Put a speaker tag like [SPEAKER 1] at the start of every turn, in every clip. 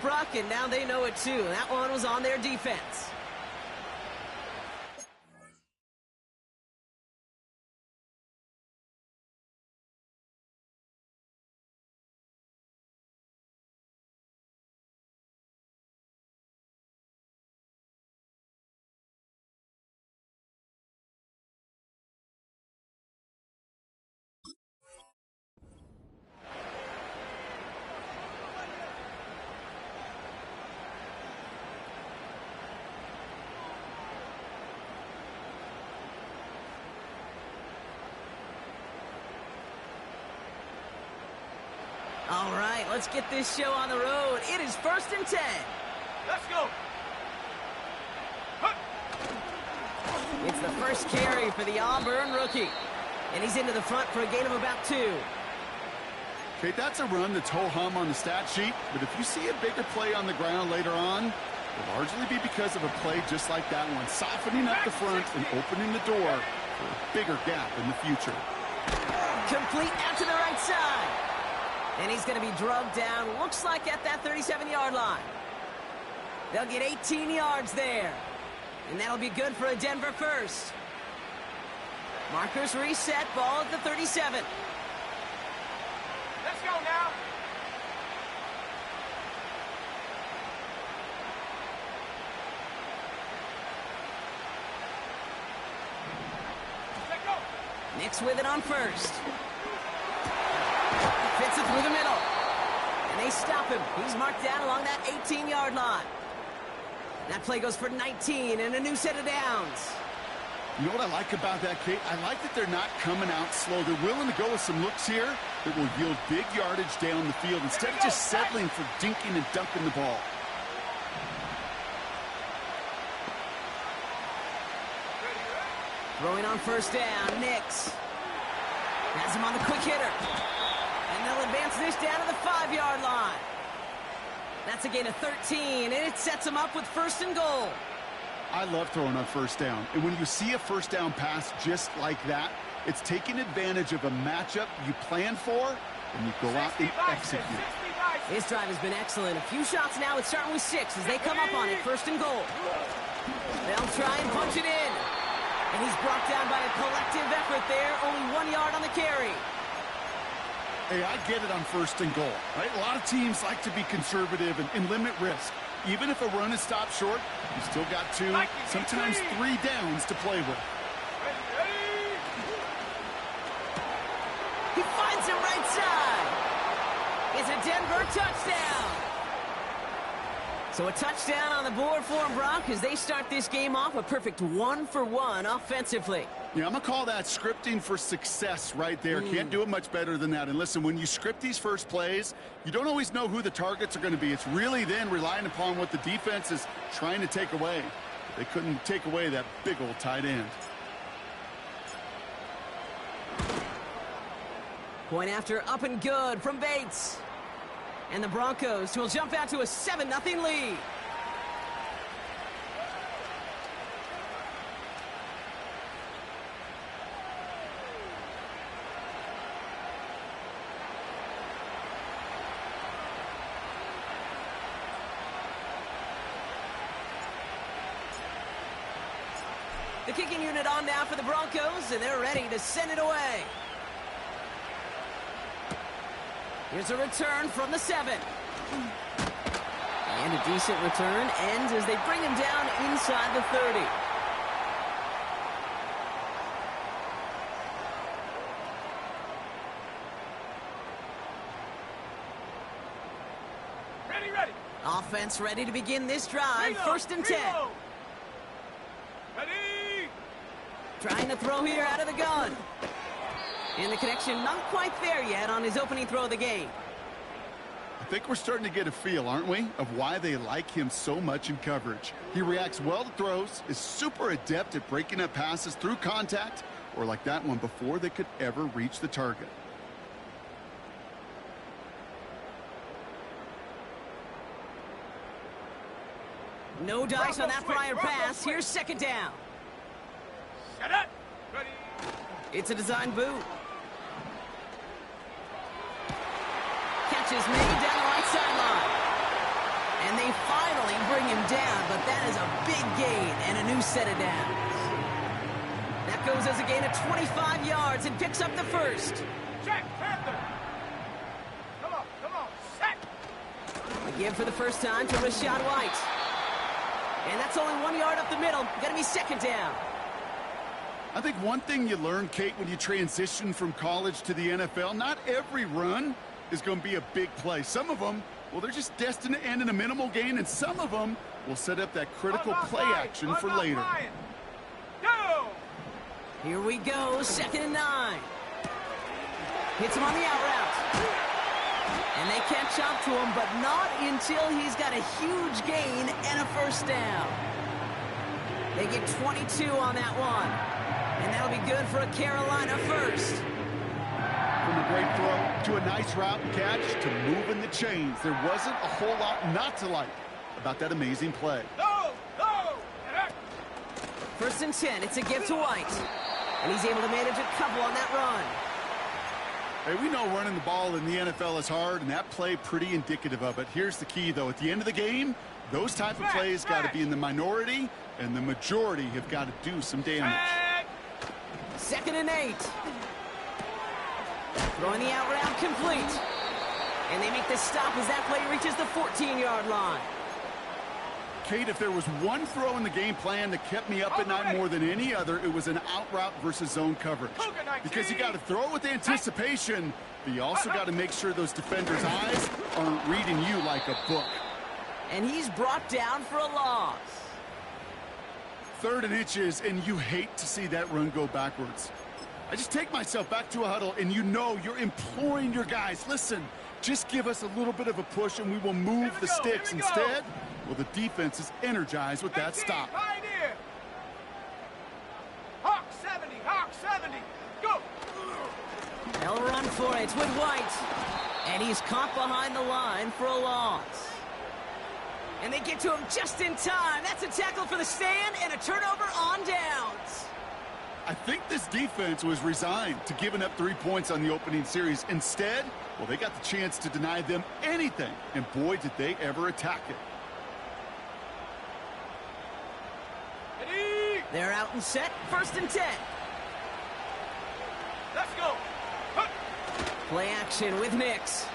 [SPEAKER 1] Brock, and now they know it too. That one was on their defense. All right, let's get this show on the road. It is 1st and 10.
[SPEAKER 2] Let's go.
[SPEAKER 1] It's the first carry for the Auburn rookie. And he's into the front for a gain of about 2.
[SPEAKER 3] Okay, that's a run that's ho-hum on the stat sheet, but if you see a bigger play on the ground later on, it'll largely be because of a play just like that one, softening up the front and opening the door for a bigger gap in the future.
[SPEAKER 1] Complete out to the right side. And he's going to be drugged down, looks like at that 37-yard line. They'll get 18 yards there. And that'll be good for a Denver first. Markers reset, ball at the 37.
[SPEAKER 2] Let's go now. Let's go.
[SPEAKER 1] Nix with it on first. Fits it through the middle. And they stop him. He's marked down along that 18-yard line. That play goes for 19 and a new set of downs.
[SPEAKER 3] You know what I like about that, Kate? I like that they're not coming out slow. They're willing to go with some looks here that will yield big yardage down the field instead of just settling for dinking and dunking the ball.
[SPEAKER 1] Throwing on first down, Nix. Has him on the quick hitter. And they'll advance this down to the 5-yard line. That's a gain of 13, and it sets them up with 1st and goal.
[SPEAKER 3] I love throwing on first down. And when you see a first down pass just like that, it's taking advantage of a matchup you plan for, and you go out and execute.
[SPEAKER 1] This drive has been excellent. A few shots now. It's starting with 6 as they come up on it. 1st and goal. They'll try and punch it in. And he's brought down by a collective effort there. Only 1 yard on the carry.
[SPEAKER 3] Hey, I get it on 1st and goal, right? A lot of teams like to be conservative and limit risk. Even if a run is stopped short, you still got 2, sometimes 3 downs to play with.
[SPEAKER 1] He finds him right side. It's a Denver touchdown. So a touchdown on the board for him, Brock, as they start this game off a perfect 1-for-1 offensively.
[SPEAKER 3] Yeah, I'm going to call that scripting for success right there. Can't do it much better than that. And listen, when you script these first plays, you don't always know who the targets are going to be. It's really then relying upon what the defense is trying to take away. They couldn't take away that big old tight end.
[SPEAKER 1] Point after up and good from Bates. And the Broncos will jump out to a 7-0 lead. The kicking unit on now for the Broncos, and they're ready to send it away. Here's a return from the 7. And a decent return ends as they bring him down inside the 30.
[SPEAKER 2] Ready.
[SPEAKER 1] Offense ready to begin this drive. 1st and 10.
[SPEAKER 2] Ready.
[SPEAKER 1] Trying to throw here out of the gun. And the connection not quite there yet on his opening throw of the game.
[SPEAKER 3] I think we're starting to get a feel, aren't we, of why they like him so much in coverage. He reacts well to throws, is super adept at breaking up passes through contact, or like that one before they could ever reach the target.
[SPEAKER 1] No dice on that prior pass. Here's 2nd down.
[SPEAKER 2] Set up. Ready.
[SPEAKER 1] It's a design boot. Catch is made down the right sideline. down, but that is a big gain and a new set of downs. That goes as a gain of 25 yards and picks up the first.
[SPEAKER 2] Check, Panther. Come on, set.
[SPEAKER 1] Again for the first time to Rashad White. And that's only 1 yard up the middle. Gonna be second down.
[SPEAKER 3] I think one thing you learn, Kate, when you transition from college to the NFL, not every run is going to be a big play. Some of them, well, they're just destined to end in a minimal gain, and some of them will set up that critical play action for later.
[SPEAKER 2] Go!
[SPEAKER 1] Here we go, 2nd and 9. Hits him on the out route. And they catch up to him, but not until he's got a huge gain and a first down. They get 22 on that one. And that'll be good for a Carolina first.
[SPEAKER 3] From a great throw to a nice route and catch to moving the chains. There wasn't a whole lot not to like about that amazing play.
[SPEAKER 2] Go!
[SPEAKER 1] First and 10, it's a give to White. And he's able to manage a couple on that run.
[SPEAKER 3] Hey, we know running the ball in the NFL is hard, and that play pretty indicative of it. Here's the key, though. At the end of the game, those type of plays got to be in the minority, and the majority have got to do some damage.
[SPEAKER 1] 2nd and 8. Throwing the out route complete. And they make the stop as that play reaches the 14-yard line.
[SPEAKER 3] Kate, if there was one throw in the game plan that kept me up at night more than any other, it was an out route versus zone coverage. Because you got to throw it with anticipation, but you also got to make sure those defenders' eyes aren't reading you like a book.
[SPEAKER 1] And he's brought down for a loss.
[SPEAKER 3] 3rd and inches, and you hate to see that run go backwards. I just take myself back to a huddle, and you know you're imploring your guys, listen, just give us a little bit of a push, and we will move the sticks. Instead, well, the defense is energized with that stop.
[SPEAKER 2] Hawk 70, go!
[SPEAKER 1] They'll run for it with White. And he's caught behind the line for a loss. And they get to him just in time. That's a tackle for the stand and a turnover on downs.
[SPEAKER 3] I think this defense was resigned to giving up 3 points on the opening series. Instead, well, they got the chance to deny them anything. And boy, did they ever attack it.
[SPEAKER 1] They're out and set. 1st and 10.
[SPEAKER 2] Let's go.
[SPEAKER 1] Play action with Nix.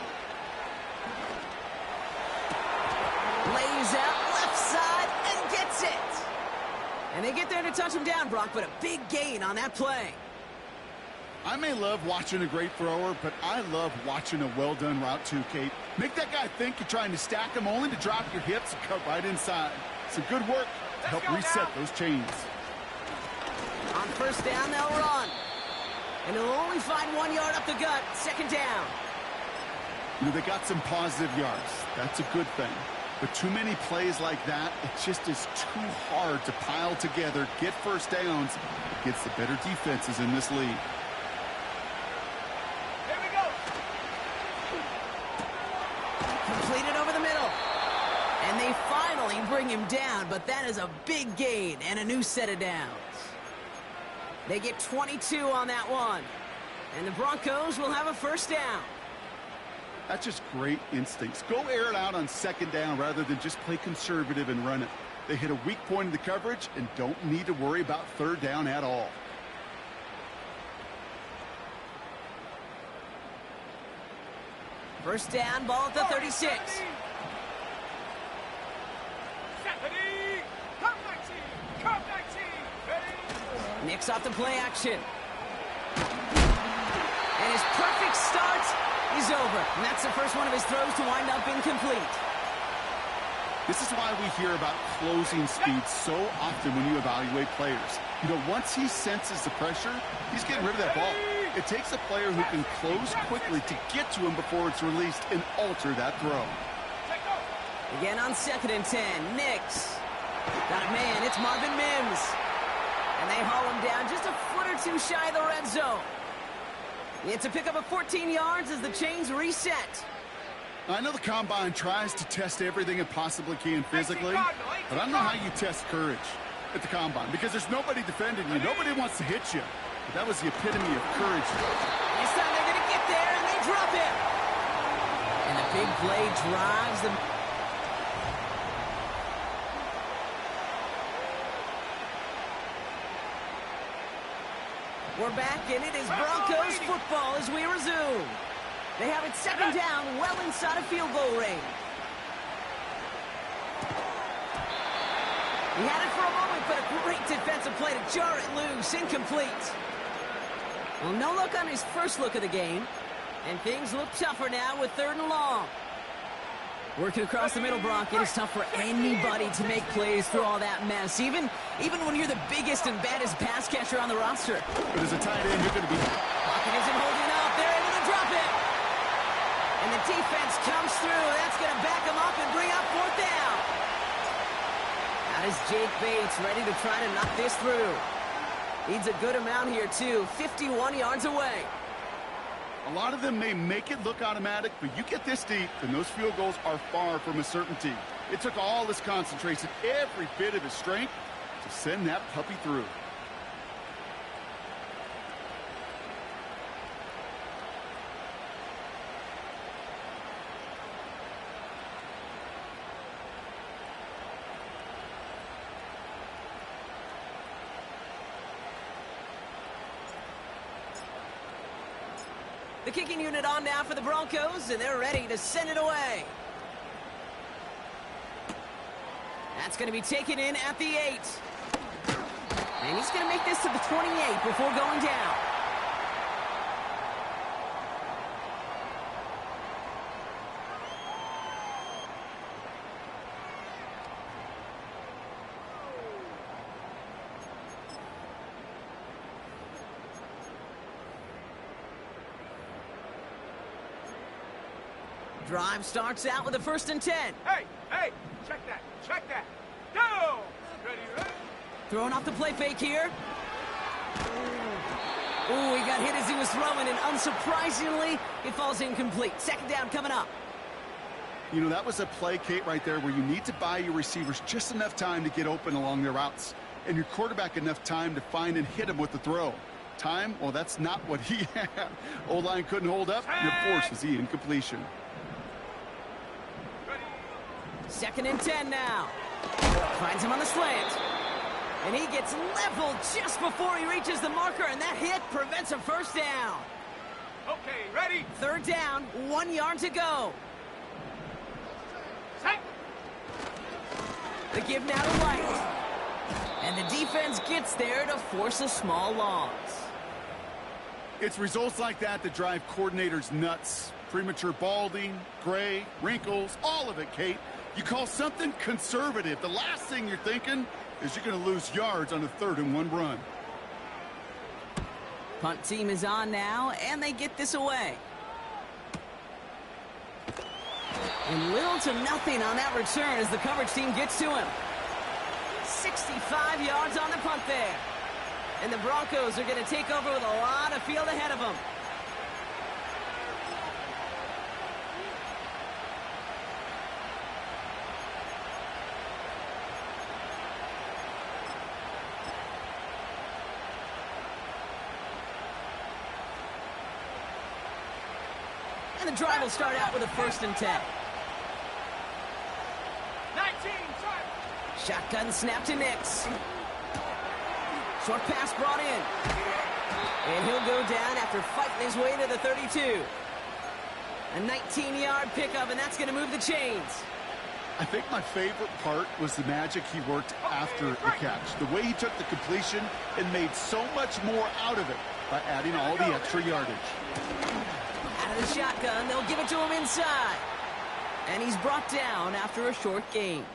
[SPEAKER 1] Lays out left side and gets it. And they get there to touch him down, Brock, but a big gain on that play.
[SPEAKER 3] I may love watching a great thrower, but I love watching a well-done route too, Kate. Make that guy think you're trying to stack him only to drop your hips and cut right inside. Some good work to help reset those chains.
[SPEAKER 1] On 1st down, they'll run. And they'll only find 1 yard up the gut. 2nd down.
[SPEAKER 3] You know, they got some positive yards. That's a good thing. But too many plays like that, it just is too hard to pile together, get first downs against the better defenses in this league.
[SPEAKER 2] Here we go.
[SPEAKER 1] Completed over the middle. And they finally bring him down, but that is a big gain and a new set of downs. They get 22 on that one. And the Broncos will have a first down.
[SPEAKER 3] That's just great instincts. Go air it out on 2nd down rather than just play conservative and run it. They hit a weak point in the coverage and don't need to worry about 3rd down at all.
[SPEAKER 1] First down, ball at the 36. Nix off the play action. And his perfect start is over. And that's the first one of his throws to wind up incomplete.
[SPEAKER 3] This is why we hear about closing speed so often when you evaluate players. You know, once he senses the pressure, he's getting rid of that ball. It takes a player who can close quickly to get to him before it's released and alter that throw.
[SPEAKER 1] Again on 2nd and 10, Nix. Got a man, it's Marvin Mims. And they haul him down just a foot or two shy of the red zone. It's a pickup of 14 yards as the chains reset.
[SPEAKER 3] I know the Combine tries to test everything it possibly can physically, but I don't know how you test courage at the Combine because there's nobody defending you. Nobody wants to hit you. But that was the epitome of courage.
[SPEAKER 1] This time they're going to get there, and they drop it. And the big play drives them. We're back, and it is Broncos football as we resume. They have it second down, well inside of field goal range. He had it for a moment, but a great defensive play to jar it loose. Incomplete. Well, no look on his first look of the game. And things look tougher now with 3rd and long. Working across the middle, Brock, it is tough for anybody to make plays through all that mess, even when you're the biggest and baddest pass catcher on the roster.
[SPEAKER 3] But as a tight end, you're going to be...
[SPEAKER 1] Pocket isn't holding up. They're able to drop it. And the defense comes through. That's going to back them up and bring up 4th down. That is Jake Bates ready to try to knock this through. Needs a good amount here, too. 51 yards away.
[SPEAKER 3] A lot of them may make it look automatic, but you get this deep, and those field goals are far from a certainty. It took all his concentration, every bit of his strength, to send that puppy through.
[SPEAKER 1] The kicking unit on now for the Broncos, and they're ready to send it away. That's going to be taken in at the 8. And he's going to make this to the 28 before going down. Drive starts out with a 1st and 10.
[SPEAKER 2] Hey, check that. Go! Ready?
[SPEAKER 1] Throwing off the play fake here. Ooh, he got hit as he was throwing, and unsurprisingly, it falls incomplete. 2nd down coming up.
[SPEAKER 3] You know, that was a play, Kate, right there where you need to buy your receivers just enough time to get open along their routes, and your quarterback enough time to find and hit him with the throw. Time? Well, that's not what he had. O-line couldn't hold up, and it forces the incompletion.
[SPEAKER 1] 2nd and 10 now. Finds him on the slant. And he gets leveled just before he reaches the marker, and that hit prevents a 1st down.
[SPEAKER 2] Okay, ready?
[SPEAKER 1] 3rd down, 1 yard to go.
[SPEAKER 2] Set.
[SPEAKER 1] The give now to White. And the defense gets there to force a small loss.
[SPEAKER 3] It's results like that that drive coordinators nuts. Premature balding, gray, wrinkles, all of it, Kate. You call something conservative. The last thing you're thinking is you're going to lose yards on a 3rd and 1 run.
[SPEAKER 1] Punt team is on now, and they get this away. And little to nothing on that return as the coverage team gets to him. 65 yards on the punt there. And the Broncos are going to take over with a lot of field ahead of them. And the drive will start out with a 1st and 10.
[SPEAKER 2] 19,
[SPEAKER 1] Shotgun snap to Nix. Short pass brought in. And he'll go down after fighting his way to the 32. A 19-yard pickup, and that's going to move the chains.
[SPEAKER 3] I think my favorite part was the magic he worked after the catch. The way he took the completion and made so much more out of it by adding all the extra yardage.
[SPEAKER 1] Out of the shotgun, they'll give it to him inside. And he's brought down after a short gain.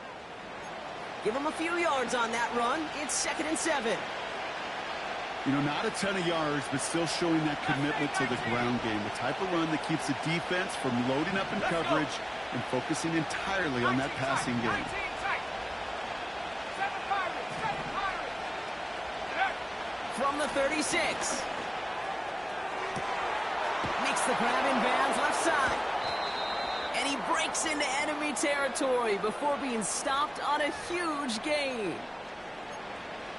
[SPEAKER 1] Give him a few yards on that run. It's 2nd and 7.
[SPEAKER 3] You know, not a ton of yards, but still showing that commitment to the ground game. The type of run that keeps the defense from loading up in coverage and focusing entirely on that passing game.
[SPEAKER 1] From the 36. Makes the grab in bounds left side. And he breaks into enemy territory before being stopped on a huge gain.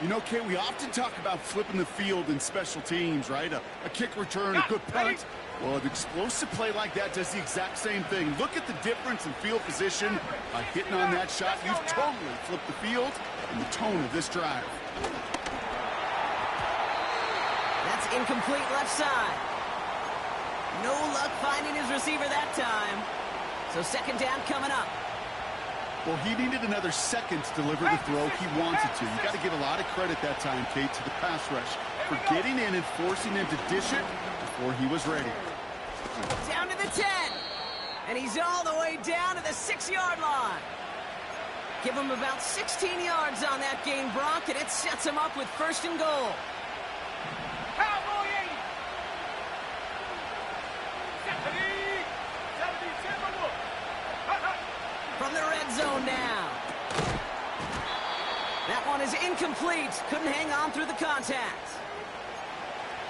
[SPEAKER 3] You know, Kate, we often talk about flipping the field in special teams, right? A kick return, a good punt. Well, an explosive play like that does the exact same thing. Look at the difference in field position. By hitting on that shot, you've totally flipped the field and the tone of this drive.
[SPEAKER 1] That's Incomplete left side. No luck finding his receiver that time. So second down coming up.
[SPEAKER 3] Well, he needed another second to deliver the throw he wanted to. You got to give a lot of credit that time, Kate, to the pass rush for getting in and forcing him to dish it before he was ready.
[SPEAKER 1] Down to the 10. And he's all the way down to the 6-yard line. Give him about 16 yards on that gain, Brock, and it sets him up with first and goal.
[SPEAKER 2] Cowboy 80.
[SPEAKER 1] From the red zone now. That one is incomplete. Couldn't hang on through the contact.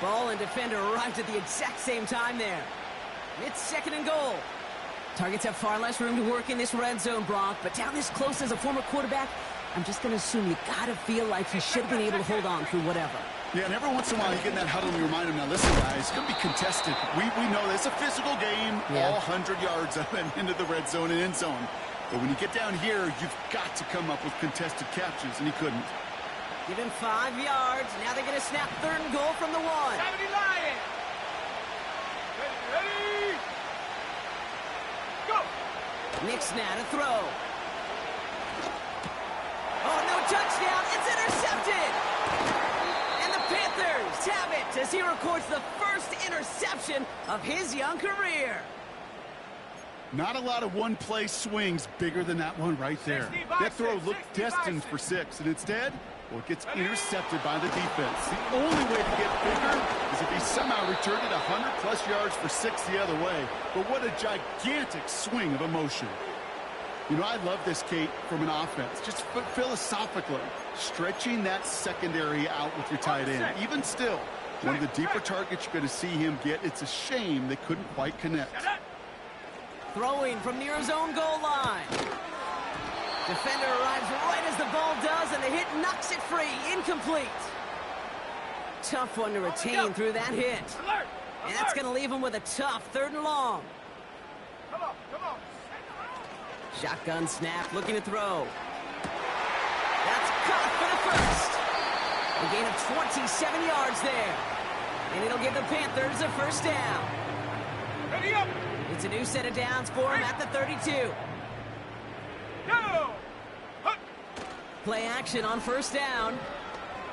[SPEAKER 1] Ball and defender arrived at the exact same time there. It's second and goal. Targets have far less room to work in this red zone, Brock, but down this close as a former quarterback, I'm just going to assume you got to feel like he should have been able to hold on through whatever.
[SPEAKER 3] Yeah, and every once in a while you get in that huddle and you remind him, now listen, guys, it's going to be contested. We know this. It's a physical game, all 100 yards up and into the red zone and end zone. But when you get down here, you've got to come up with contested catches, and he couldn't.
[SPEAKER 1] Give him 5 yards. Now they're going to snap third and goal from the 1.
[SPEAKER 2] 70 Lions. Ready. Go.
[SPEAKER 1] Knicks now to throw. Oh, no touchdown. It's intercepted. And the Panthers have it as he records the first interception of his young career.
[SPEAKER 3] Not a lot of one-play swings bigger than that one right there. That throw looked destined for 6, and instead, well, it gets intercepted by the defense. The only way to get bigger is if he somehow returned it 100-plus yards for 6 the other way. But what a gigantic swing of emotion. You know, I love this, Kate, from an offense. Just philosophically, stretching that secondary out with your tight end. Even still, one of the deeper targets you're going to see him get. It's a shame they couldn't quite connect.
[SPEAKER 1] Throwing from near his own goal line. Defender arrives right as the ball does, and the hit knocks it free. Incomplete. Tough one to retain through that hit. And that's going to leave him with a tough 3rd and long.
[SPEAKER 2] Come on.
[SPEAKER 1] Shotgun snap, looking to throw. That's caught for the first. A gain of 27 yards there. And it'll give the Panthers a first down.
[SPEAKER 2] Ready up.
[SPEAKER 1] It's a new set of downs for him at the 32.
[SPEAKER 2] Go.
[SPEAKER 1] Play action on first down.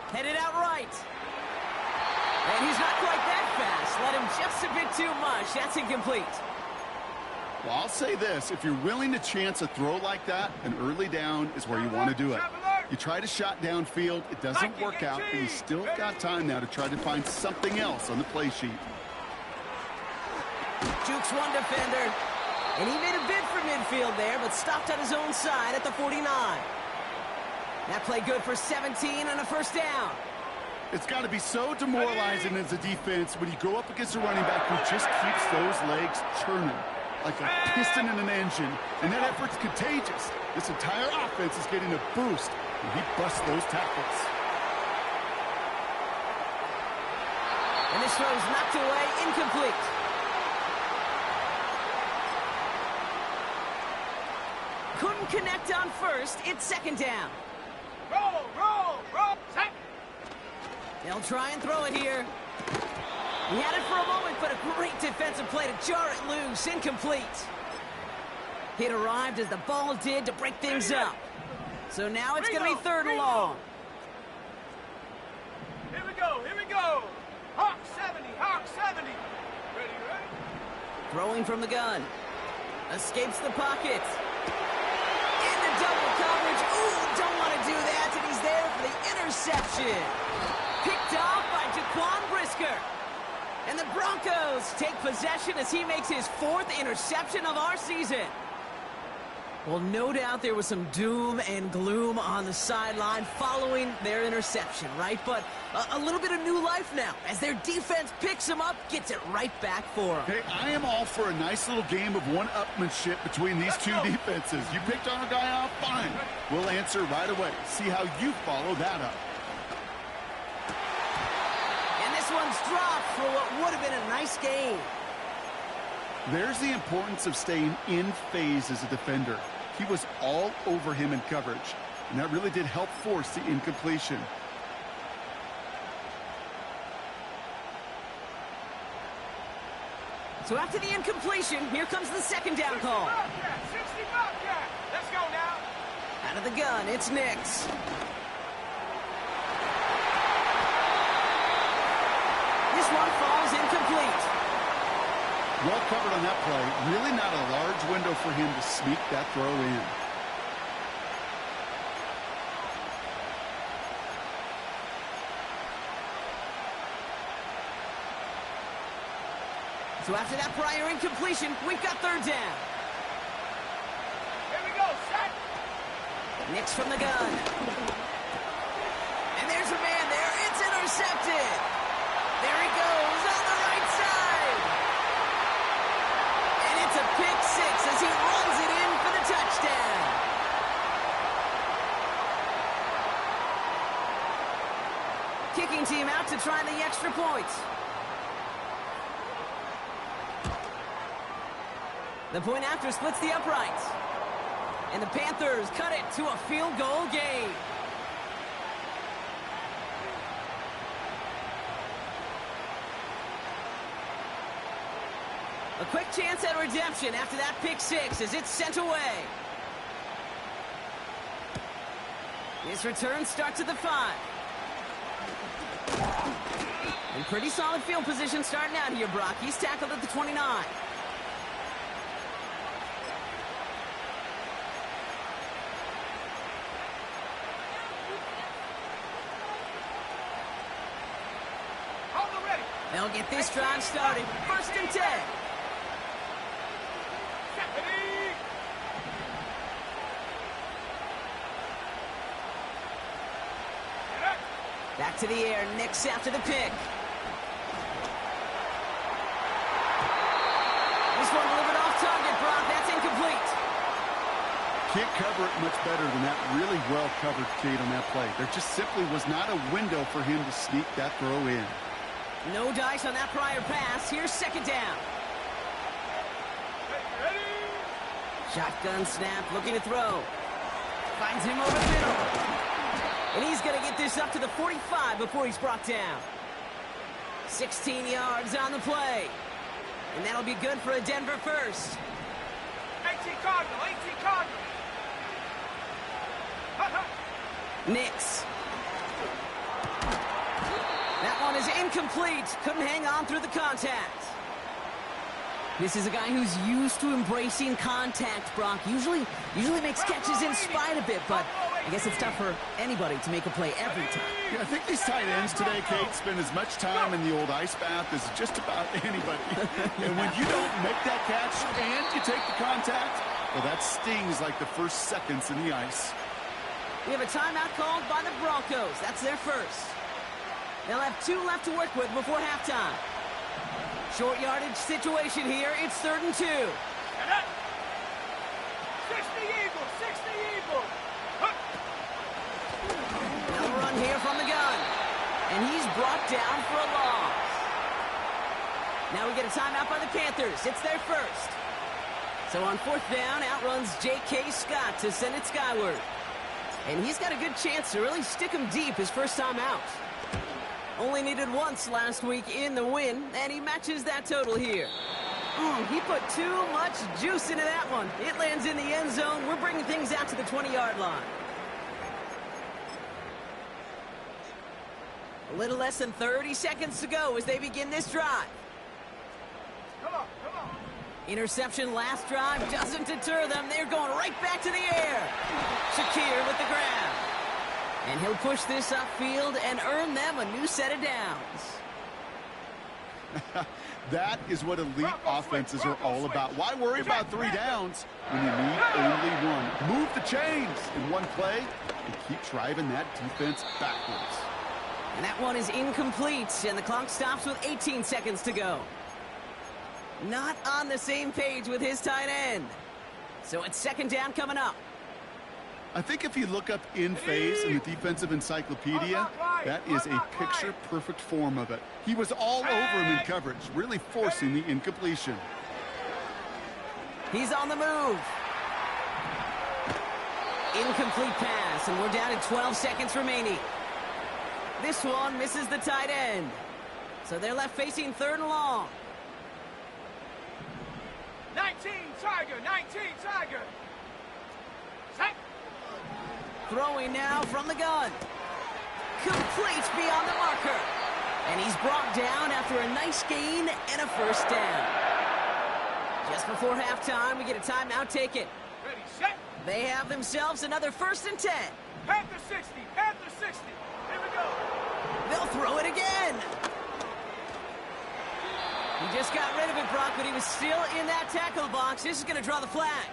[SPEAKER 1] Headed out right. And he's not quite that fast. Let him just a bit too much. That's incomplete.
[SPEAKER 3] Well, I'll say this. If you're willing to chance a throw like that, an early down is where you want to do it. You try to shot downfield. It doesn't work out, but you still got time now to try to find something else on the play sheet.
[SPEAKER 1] Jukes one defender. And he made a bid for midfield there, but stopped on his own side at the 49. That play good for 17 and a first down.
[SPEAKER 3] It's got to be so demoralizing as a defense when you go up against a running back who just keeps those legs churning like a piston in an engine. And that effort's contagious. This entire offense is getting a boost when he busts those tackles.
[SPEAKER 1] And this throw is knocked away, incomplete. Couldn't connect on first. It's second down.
[SPEAKER 2] Roll. Set.
[SPEAKER 1] They'll try and throw it here. He had it for a moment, but a great defensive play to jar it loose. Incomplete. Hit arrived as the ball did to break things up. So now it's going to be 3rd and long.
[SPEAKER 2] Here we go. Hawk 70. Ready.
[SPEAKER 1] Throwing from the gun. Escapes the pocket. Into double coverage. Ooh, don't want to do that, and he's there for the interception. Picked off by Jaquan Brisker. And the Broncos take possession as he makes his 4th interception of our season. Well, no doubt there was some doom and gloom on the sideline following their interception, right? But a little bit of new life now as their defense picks him up, gets it right back for him.
[SPEAKER 3] Hey, I am all for a nice little game of one-upmanship between these two defenses. You picked on a guy off, fine. We'll answer right away. See how you follow that up.
[SPEAKER 1] And this one's dropped for what would have been a nice game.
[SPEAKER 3] There's the importance of staying in phase as a defender. He was all over him in coverage, and that really did help force the incompletion.
[SPEAKER 1] So after the incompletion, here comes the second down call.
[SPEAKER 2] 60 Bobcat. Let's go now.
[SPEAKER 1] Out of the gun, it's Nix. This one falls incomplete.
[SPEAKER 3] Well covered on that play. Really not a large window for him to sneak that throw in.
[SPEAKER 1] So after that prior incompletion, we've got third down.
[SPEAKER 2] Here we go, set.
[SPEAKER 1] Nix from the gun. And there's a man there. It's intercepted. There he goes on the right side. And it's a pick six as he runs it in for the touchdown. Kicking team out to try the extra point. The point after splits the uprights. And the Panthers cut it to a field goal game. A quick chance at redemption after that pick six as it's sent away. This return starts at the 5. And pretty solid field position starting out here, Brock. He's tackled at the 29. They'll get this drive started. 1st and 10. Back to the air. Nix after the pick. This one delivered off target, Brock. That's incomplete.
[SPEAKER 3] Can't cover it much better than that. Really well covered, Kate, on that play. There just simply was not a window for him to sneak that throw in.
[SPEAKER 1] No dice on that prior pass. Here's second down.
[SPEAKER 2] Ready?
[SPEAKER 1] Shotgun snap, looking to throw. Finds him over the middle. And he's going to get this up to the 45 before he's brought down. 16 yards on the play. And that'll be good for a Denver first.
[SPEAKER 2] 18 Cardinal, 18 Cardinal.
[SPEAKER 1] Nix. That one is incomplete. Couldn't hang on through the contact. This is a guy who's used to embracing contact, Brock. Usually makes catches in spite of it, but I guess it's tough for anybody to make a play every time.
[SPEAKER 3] Yeah, I think these tight ends today, Kate, spend as much time in the old ice bath as just about anybody. And when you don't make that catch and you take the contact, well, that stings like the first seconds in the ice.
[SPEAKER 1] We have a timeout called by the Broncos. That's their first. They'll have 2 left to work with before halftime. Short yardage situation here. It's 3rd and 2.
[SPEAKER 2] 60 Eagles, 60 Eagles.
[SPEAKER 1] Another run here from the gun. And he's brought down for a loss. Now we get a timeout by the Panthers. It's their first. So on 4th down, outruns J.K. Scott to send it skyward. And he's got a good chance to really stick him deep his first time out. Only needed once last week in the win, and he matches that total here. He put too much juice into that one. It lands in the end zone. We're bringing things out to the 20-yard line. A little less than 30 seconds to go as they begin this drive.
[SPEAKER 2] Come on, come on.
[SPEAKER 1] Interception last drive doesn't deter them. They're going right back to the air. Shakir with the grab. And he'll push this upfield and earn them a new set of downs.
[SPEAKER 3] That is what elite offenses are all about. Why worry about 3 downs when you need only 1? Move the chains in one play and keep driving that defense backwards.
[SPEAKER 1] And that one is incomplete, and the clock stops with 18 seconds to go. Not on the same page with his tight end. So it's 2nd down coming up.
[SPEAKER 3] I think if you look up in phase in the defensive encyclopedia, that is a picture-perfect form of it. He was all over him in coverage, really forcing the incompletion.
[SPEAKER 1] He's on the move. Incomplete pass, and we're down to 12 seconds remaining. This one misses the tight end. So they're left facing 3rd and long.
[SPEAKER 2] Tiger, 19 Tiger. Set.
[SPEAKER 1] Throwing now from the gun. Completes beyond the marker. And he's brought down after a nice gain and a first down. Just before halftime, we get a timeout taken.
[SPEAKER 2] Ready, set.
[SPEAKER 1] They have themselves another 1st and 10.
[SPEAKER 2] Panther 60, Panther 60. Here we go.
[SPEAKER 1] They'll throw it again. He just got rid of it, Brock, but he was still in that tackle box. This is going to draw the flag.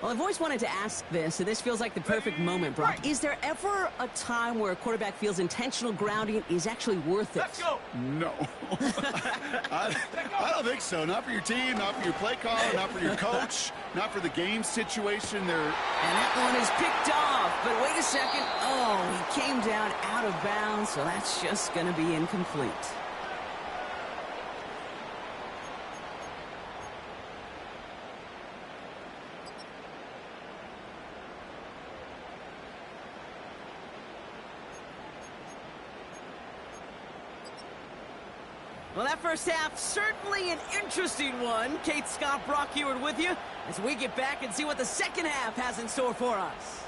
[SPEAKER 1] Well, I've always wanted to ask this, and this feels like the perfect moment, Brock. Is there ever a time where a quarterback feels intentional grounding is actually worth it?
[SPEAKER 2] Let's go.
[SPEAKER 3] No. I don't think so. Not for your team, not for your play caller, not for your coach, not for the game situation.
[SPEAKER 1] And that one is picked off. But wait a second. Oh, he came down out of bounds, so that's just going to be incomplete. Well, that first half, certainly an interesting one. Kate, Scott, Brock Ewart with you as we get back and see what the second half has in store for us.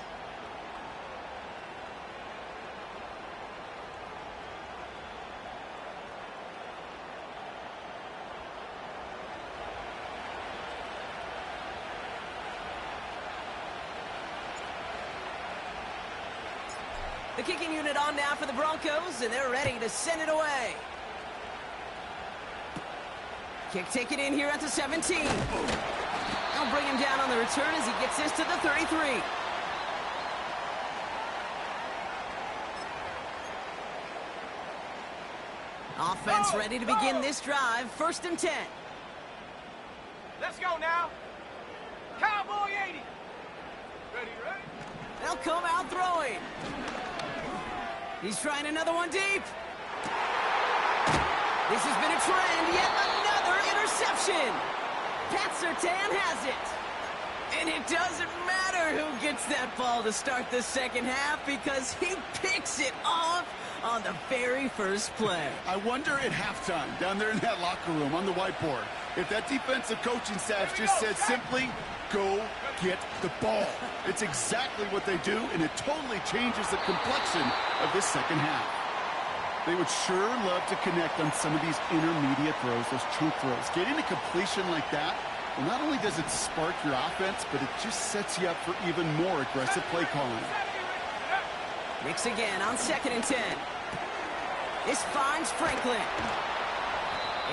[SPEAKER 1] The kicking unit on now for the Broncos, and they're ready to send it away. Kick taken in here at the 17. They'll bring him down on the return as he gets this to the 33. Offense ready to begin this drive. 1st and 10.
[SPEAKER 2] Let's go now. Cowboy 80. Ready, ready.
[SPEAKER 1] They'll come out throwing. He's trying another one deep. This has been a trend. Yet another interception. Pat Surtain has it. And it doesn't matter who gets that ball to start the second half because he picks it off on the very first play.
[SPEAKER 3] I wonder at halftime, down there in that locker room on the whiteboard, if that defensive coaching staff just said simply, go get the ball. It's exactly what they do, and it totally changes the complexion of this second half. They would sure love to connect on some of these intermediate throws, those chunk throws. Getting a completion like that, well, not only does it spark your offense, but it just sets you up for even more aggressive play calling.
[SPEAKER 1] Mix again on 2nd and 10. This finds Franklin.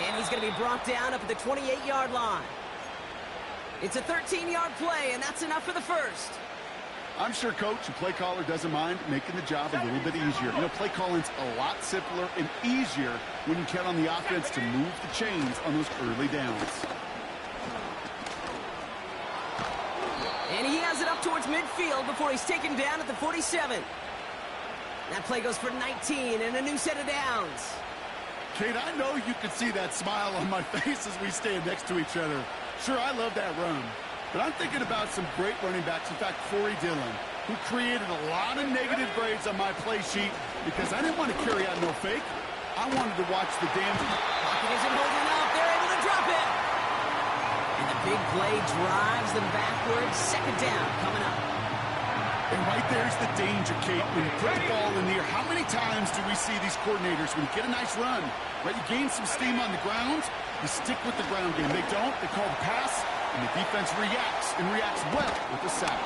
[SPEAKER 1] And he's going to be brought down up at the 28-yard line. It's a 13-yard play, and that's enough for the first.
[SPEAKER 3] I'm sure coach and play caller doesn't mind making the job a little bit easier. You know, play calling's a lot simpler and easier when you count on the offense to move the chains on those early downs.
[SPEAKER 1] And he has it up towards midfield before he's taken down at the 47. That play goes for 19 and a new set of downs.
[SPEAKER 3] Kate, I know you can see that smile on my face as we stand next to each other. Sure, I love that run. But I'm thinking about some great running backs. In fact, Corey Dillon, who created a lot of negative grades on my play sheet because I didn't want to carry out no fake. I wanted to watch the damn...
[SPEAKER 1] Pocket isn't holding up. They're able to drop it. And the big play drives them backwards. 2nd down coming up.
[SPEAKER 3] And right there's the danger, Kate. When you put the ball in the air, how many times do we see these coordinators, when you get a nice run, right, you gain some steam on the ground, you stick with the ground game. They don't. They call the pass, and the defense reacts, and reacts well with the sack.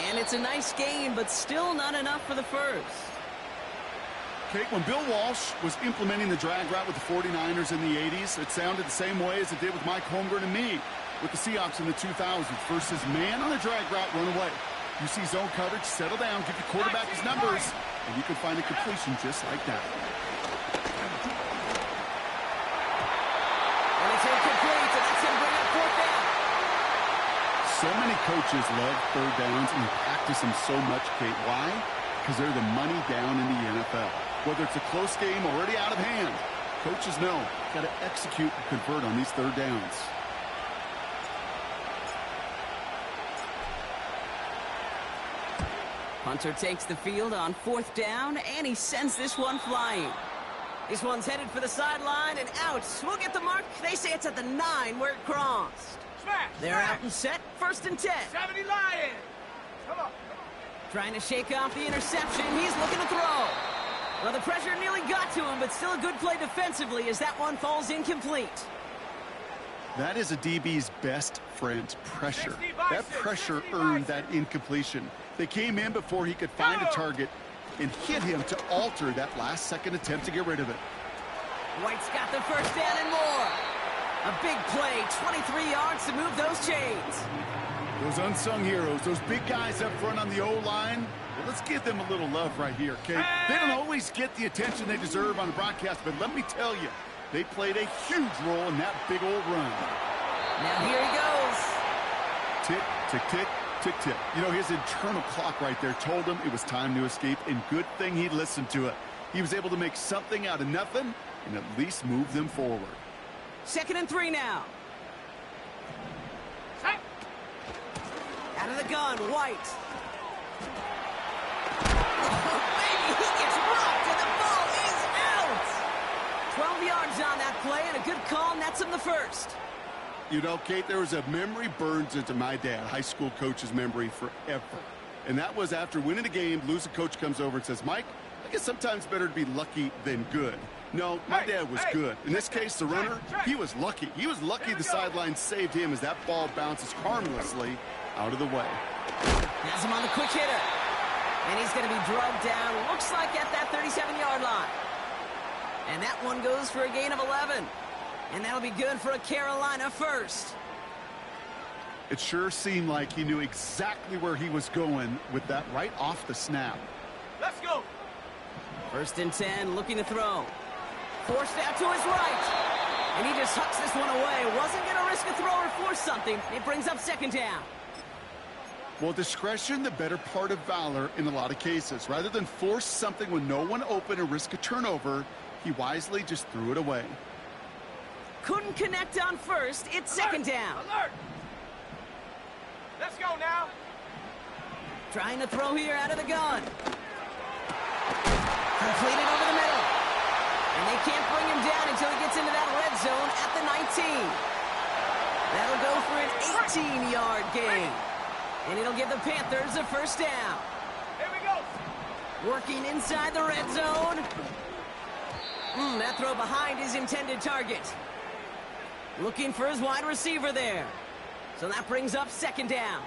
[SPEAKER 1] And it's a nice game, but still not enough for the first.
[SPEAKER 3] Kate, when Bill Walsh was implementing the drag route with the 49ers in the 80s, it sounded the same way as it did with Mike Holmgren and me with the Seahawks in the 2000s versus man on the drag route, run away. You see zone coverage, settle down, give your quarterback his numbers, and you can find a completion just like that.
[SPEAKER 1] And it's incomplete, and that's going to bring up 4th down.
[SPEAKER 3] So many coaches love 3rd downs and practice them so much, Kate. Why? Because they're the money down in the NFL. Whether it's a close game already out of hand, coaches know got to execute and convert on these 3rd downs.
[SPEAKER 1] Hunter takes the field on 4th down, and he sends this one flying. This one's headed for the sideline and out. We'll get the mark. They say it's at the 9 where it crossed.
[SPEAKER 2] Smash!
[SPEAKER 1] They're
[SPEAKER 2] smash.
[SPEAKER 1] out and set. 1st and 10.
[SPEAKER 2] 70 Lions! Come on.
[SPEAKER 1] Trying to shake off the interception. He's looking to throw. Well, the pressure nearly got to him, but still a good play defensively as that one falls incomplete.
[SPEAKER 3] That is a DB's best friend, pressure. That pressure earned that incompletion. They came in before he could find a target and hit him to alter that last-second attempt to get rid of it.
[SPEAKER 1] White's got the first down and more. A big play, 23 yards to move those chains.
[SPEAKER 3] Those unsung heroes, those big guys up front on the O-line, well, let's give them a little love right here, okay? They don't always get the attention they deserve on the broadcast, but let me tell you, they played a huge role in that big old run.
[SPEAKER 1] Now here he goes.
[SPEAKER 3] Tick, tick, tick, tick, tick. You know, his internal clock right there told him it was time to escape, and good thing he listened to it. He was able to make something out of nothing and at least move them forward.
[SPEAKER 1] 2nd and 3 now.
[SPEAKER 2] Set.
[SPEAKER 1] Out of the gun, White. Oh, baby, he gets rocked and the ball is out. 12 yards on that play and a good call nets him the first.
[SPEAKER 3] You know, Kate, there was a memory burns into my dad, high school coach's memory forever. And that was after winning a game, losing coach comes over and says, Mike, I guess sometimes better to be lucky than good. No, my dad was good. In this case, the runner, he was lucky. He was lucky the sideline saved him as that ball bounces harmlessly out of the way.
[SPEAKER 1] Has him on the quick hitter. And he's going to be drugged down, looks like at that 37-yard line. And that one goes for a gain of 11. And that'll be good for a Carolina first.
[SPEAKER 3] It sure seemed like he knew exactly where he was going with that right off the snap.
[SPEAKER 2] Let's go.
[SPEAKER 1] 1st and 10, looking to throw. Forced out to his right. And he just hucks this one away. Wasn't going to risk a throw or force something. It brings up 2nd down.
[SPEAKER 3] Well, discretion, the better part of valor in a lot of cases. Rather than force something when no one open and risk a turnover, he wisely just threw it away.
[SPEAKER 1] Couldn't connect on 1st. It's 2nd down.
[SPEAKER 2] Alert. Let's go now.
[SPEAKER 1] Trying to throw here out of the gun. Completed over the middle. And they can't bring him down until he gets into that red zone at the 19. That'll go for an 18-yard gain. And it'll give the Panthers a first down.
[SPEAKER 2] Here we go.
[SPEAKER 1] Working inside the red zone. That throw behind his intended target. Looking for his wide receiver there. So that brings up 2nd down.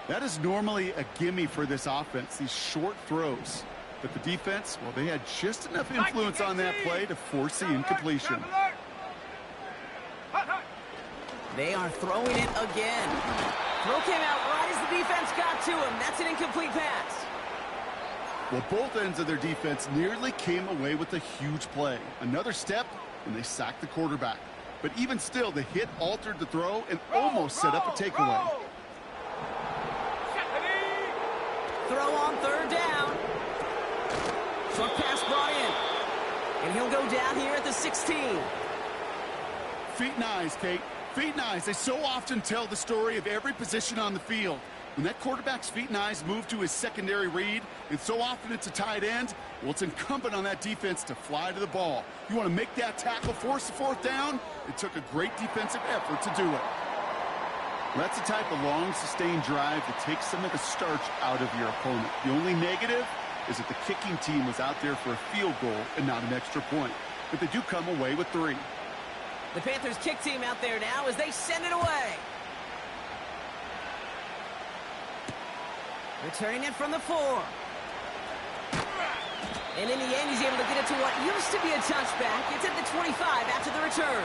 [SPEAKER 3] That is normally a gimme for this offense, these short throws. But the defense, well, they had just enough influence on that play to force the incompletion.
[SPEAKER 1] They are throwing it again. Throw came out right as the defense got to him. That's an incomplete pass.
[SPEAKER 3] Well, both ends of their defense nearly came away with a huge play. Another step, and they sacked the quarterback. But even still, the hit altered the throw and almost set up a takeaway.
[SPEAKER 1] Throw on 3rd down. Short pass brought in. And he'll go down here at the 16.
[SPEAKER 3] Feet and eyes, Kate. Feet and eyes. They so often tell the story of every position on the field. When that quarterback's feet and eyes move to his secondary read, and so often it's a tight end, well, it's incumbent on that defense to fly to the ball. You want to make that tackle, force the 4th down? It took a great defensive effort to do it. Well, that's the type of long, sustained drive that takes some of the starch out of your opponent. The only negative is that the kicking team was out there for a field goal and not an extra point. But they do come away with 3.
[SPEAKER 1] The Panthers kick team out there now as they send it away. Returning it from the 4. And in the end, he's able to get it to what used to be a touchback. It's at the 25 after the return.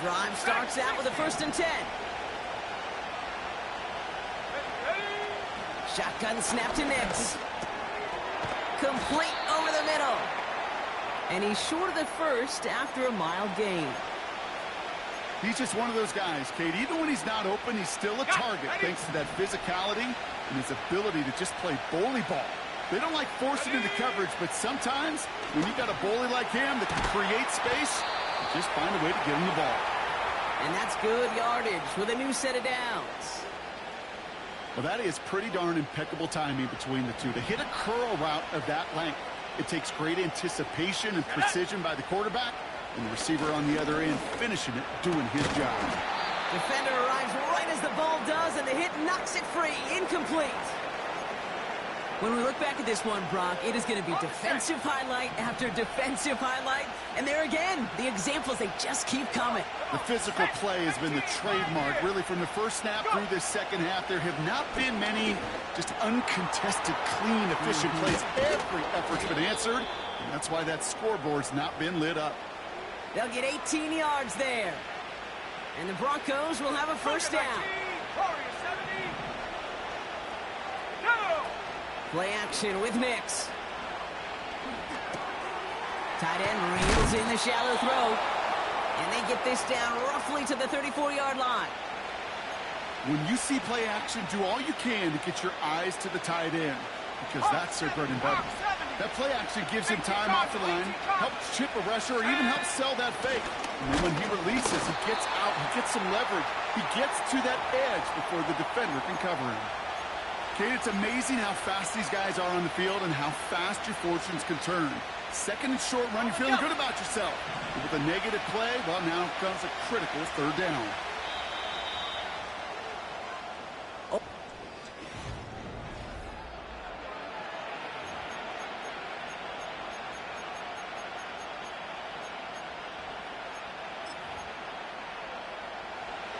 [SPEAKER 1] Drive starts out with a 1st and 10. Shotgun snap to Nix. Complete over the middle. And he's short of the first after a mild gain.
[SPEAKER 3] He's just one of those guys, Kate. Even when he's not open, he's still a target thanks to that physicality and his ability to just play bully ball. They don't like forcing into coverage, but sometimes when you got a bully like him that can create space, you just find a way to get him the ball.
[SPEAKER 1] And that's good yardage with a new set of downs.
[SPEAKER 3] Well, that is pretty darn impeccable timing between the two. To hit a curl route of that length, it takes great anticipation and precision by the quarterback, and the receiver on the other end finishing it, doing his job.
[SPEAKER 1] Defender arrives right as the ball does, and the hit knocks it free. Incomplete. When we look back at this one, Brock, it is going to be defensive highlight after defensive highlight. And there again, the examples, they just keep coming.
[SPEAKER 3] The physical play has been the trademark. Really, from the first snap through this second half, there have not been many just uncontested, clean, efficient plays. Every effort's been answered, and that's why that scoreboard's not been lit up.
[SPEAKER 1] They'll get 18 yards there. And the Broncos will have a first down. Play action with Mix. Tight end reels in the shallow throw. And they get this down roughly to the 34-yard line.
[SPEAKER 3] When you see play action, do all you can to get your eyes to the tight end, because that's their bread and butter. That play action gives him time off the line, helps chip a rusher, or even helps sell that fake. And then when he releases, he gets out, he gets some leverage. He gets to that edge before the defender can cover him. Okay, it's amazing how fast these guys are on the field and how fast your fortunes can turn. Second and short run, you're feeling good about yourself. But with a negative play, well, now comes a critical third down. Oh.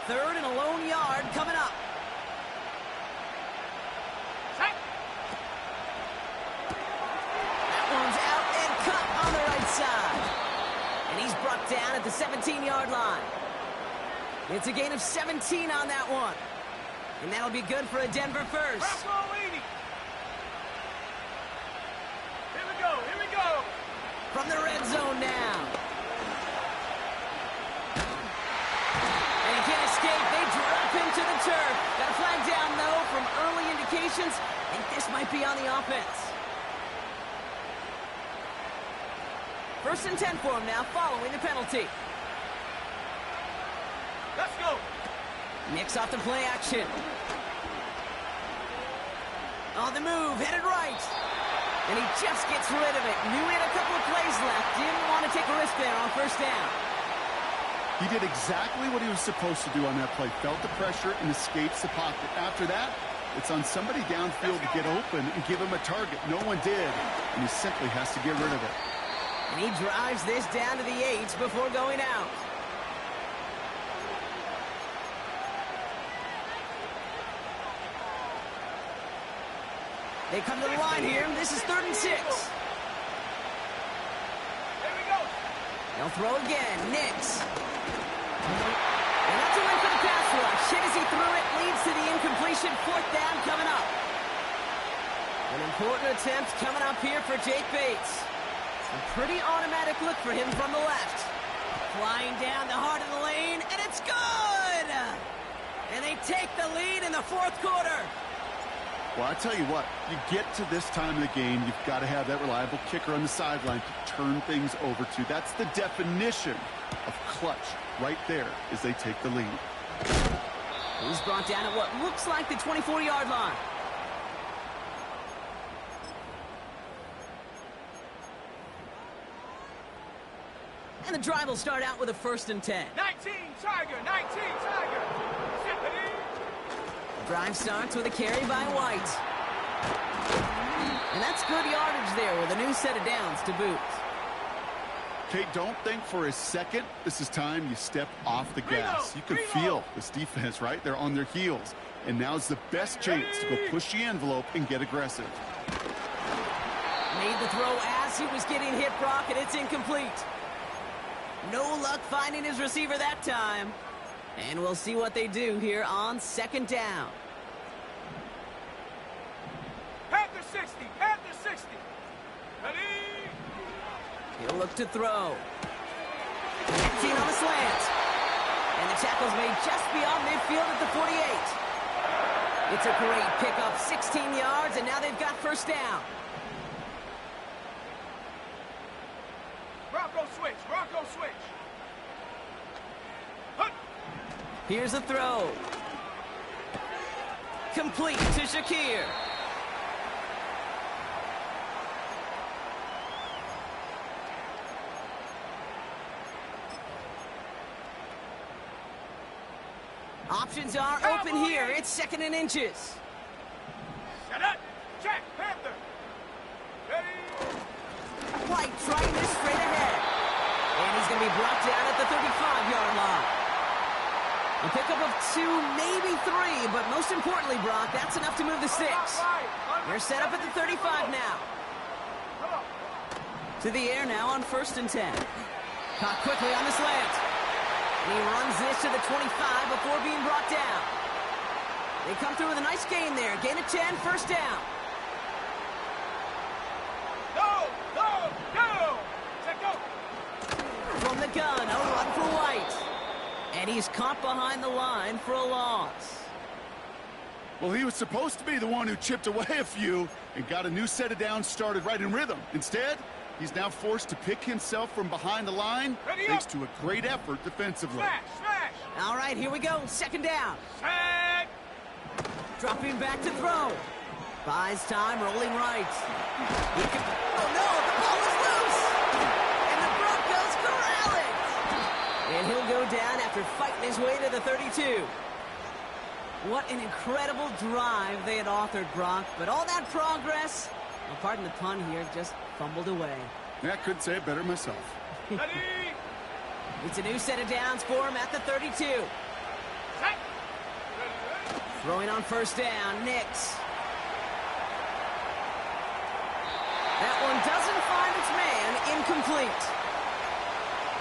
[SPEAKER 1] Third and a lone yard coming up. Down at the 17-yard line. It's a gain of 17 on that one. And that'll be good for a Denver first.
[SPEAKER 2] Here we go.
[SPEAKER 1] From the red zone now. And he can't escape. They drop him to the turf. Got a flag down, though, from early indications. I think this might be on the offense. First and 10 for him now, following the penalty.
[SPEAKER 2] Let's go.
[SPEAKER 1] Mix off the play action. On the move, headed right. And he just gets rid of it. Knew he had a couple of plays left. Didn't want to take a risk there on first down.
[SPEAKER 3] He did exactly what he was supposed to do on that play. Felt the pressure and escapes the pocket. After that, it's on somebody downfield to get open and give him a target. No one did, and he simply has to get rid of it.
[SPEAKER 1] And he drives this down to the 8 before going out. They come to the line here. This is 3rd and 6.
[SPEAKER 2] Here we go.
[SPEAKER 1] They'll throw again. Nix. And that's a win for the pass rush. Hit as he threw it. Leads to the incompletion. 4th down coming up. An important attempt coming up here for Jake Bates. A pretty automatic look for him from the left. Flying down the heart of the lane, and it's good! And they take the lead in the 4th quarter.
[SPEAKER 3] Well, I tell you what, you get to this time of the game, you've got to have that reliable kicker on the sideline to turn things over to. That's the definition of clutch right there as they take the lead.
[SPEAKER 1] He's brought down at what looks like the 24-yard line. And the drive will start out with a 1st and 10.
[SPEAKER 2] 19 Tiger.
[SPEAKER 1] The drive starts with a carry by White. And that's good yardage there with a new set of downs to boot.
[SPEAKER 3] Kate, don't think for a second this is time you step off the gas. You can feel this defense, right? They're on their heels. And now's the best chance to go push the envelope and get aggressive.
[SPEAKER 1] Made the throw as he was getting hit, Brock, and it's incomplete. No luck finding his receiver that time. And we'll see what they do here on 2nd down.
[SPEAKER 2] Panther 60. Ready?
[SPEAKER 1] He'll look to throw. Empty on the slant. And the tackle's made just beyond midfield at the 48. It's a great pickup, 16 yards, and now they've got first down.
[SPEAKER 2] Bronco switch, Bronco switch. Hup.
[SPEAKER 1] Here's a throw. Complete to Shakir. Options are open here. It's 2nd and inches.
[SPEAKER 2] Set up. Check. Panther. Ready.
[SPEAKER 1] White trying this straight ahead. And he's going to be brought down at the 35-yard line. A pickup of 2, maybe 3, but most importantly, Brock, that's enough to move the sticks. They're set up at the 35 now. To the air now on 1st and 10. Caught quickly on the slant. And he runs this to the 25 before being brought down. They come through with a nice gain there. Gain of 10, first down.
[SPEAKER 2] Go, go, go. Check, go.
[SPEAKER 1] From the gun, a run for White. And he's caught behind the line for a loss.
[SPEAKER 3] Well, he was supposed to be the one who chipped away a few and got a new set of downs started right in rhythm. Instead, he's now forced to pick himself from behind the line thanks to a great effort defensively.
[SPEAKER 2] Smash, smash.
[SPEAKER 1] All right, here we go. 2nd down.
[SPEAKER 2] Check.
[SPEAKER 1] Dropping back to throw. Buys time, rolling right. Oh, no, the ball is loose. And the Broncos corral it. And he'll go down after fighting his way to the 32. What an incredible drive they had authored, Brock. But all that progress, well, pardon the pun here, just fumbled away.
[SPEAKER 3] Yeah, I couldn't say it better myself.
[SPEAKER 2] Ready.
[SPEAKER 1] It's a new set of downs for him at the 32.
[SPEAKER 2] Check. Ready, ready.
[SPEAKER 1] Throwing on 1st down, Nix. That one doesn't find its man, incomplete.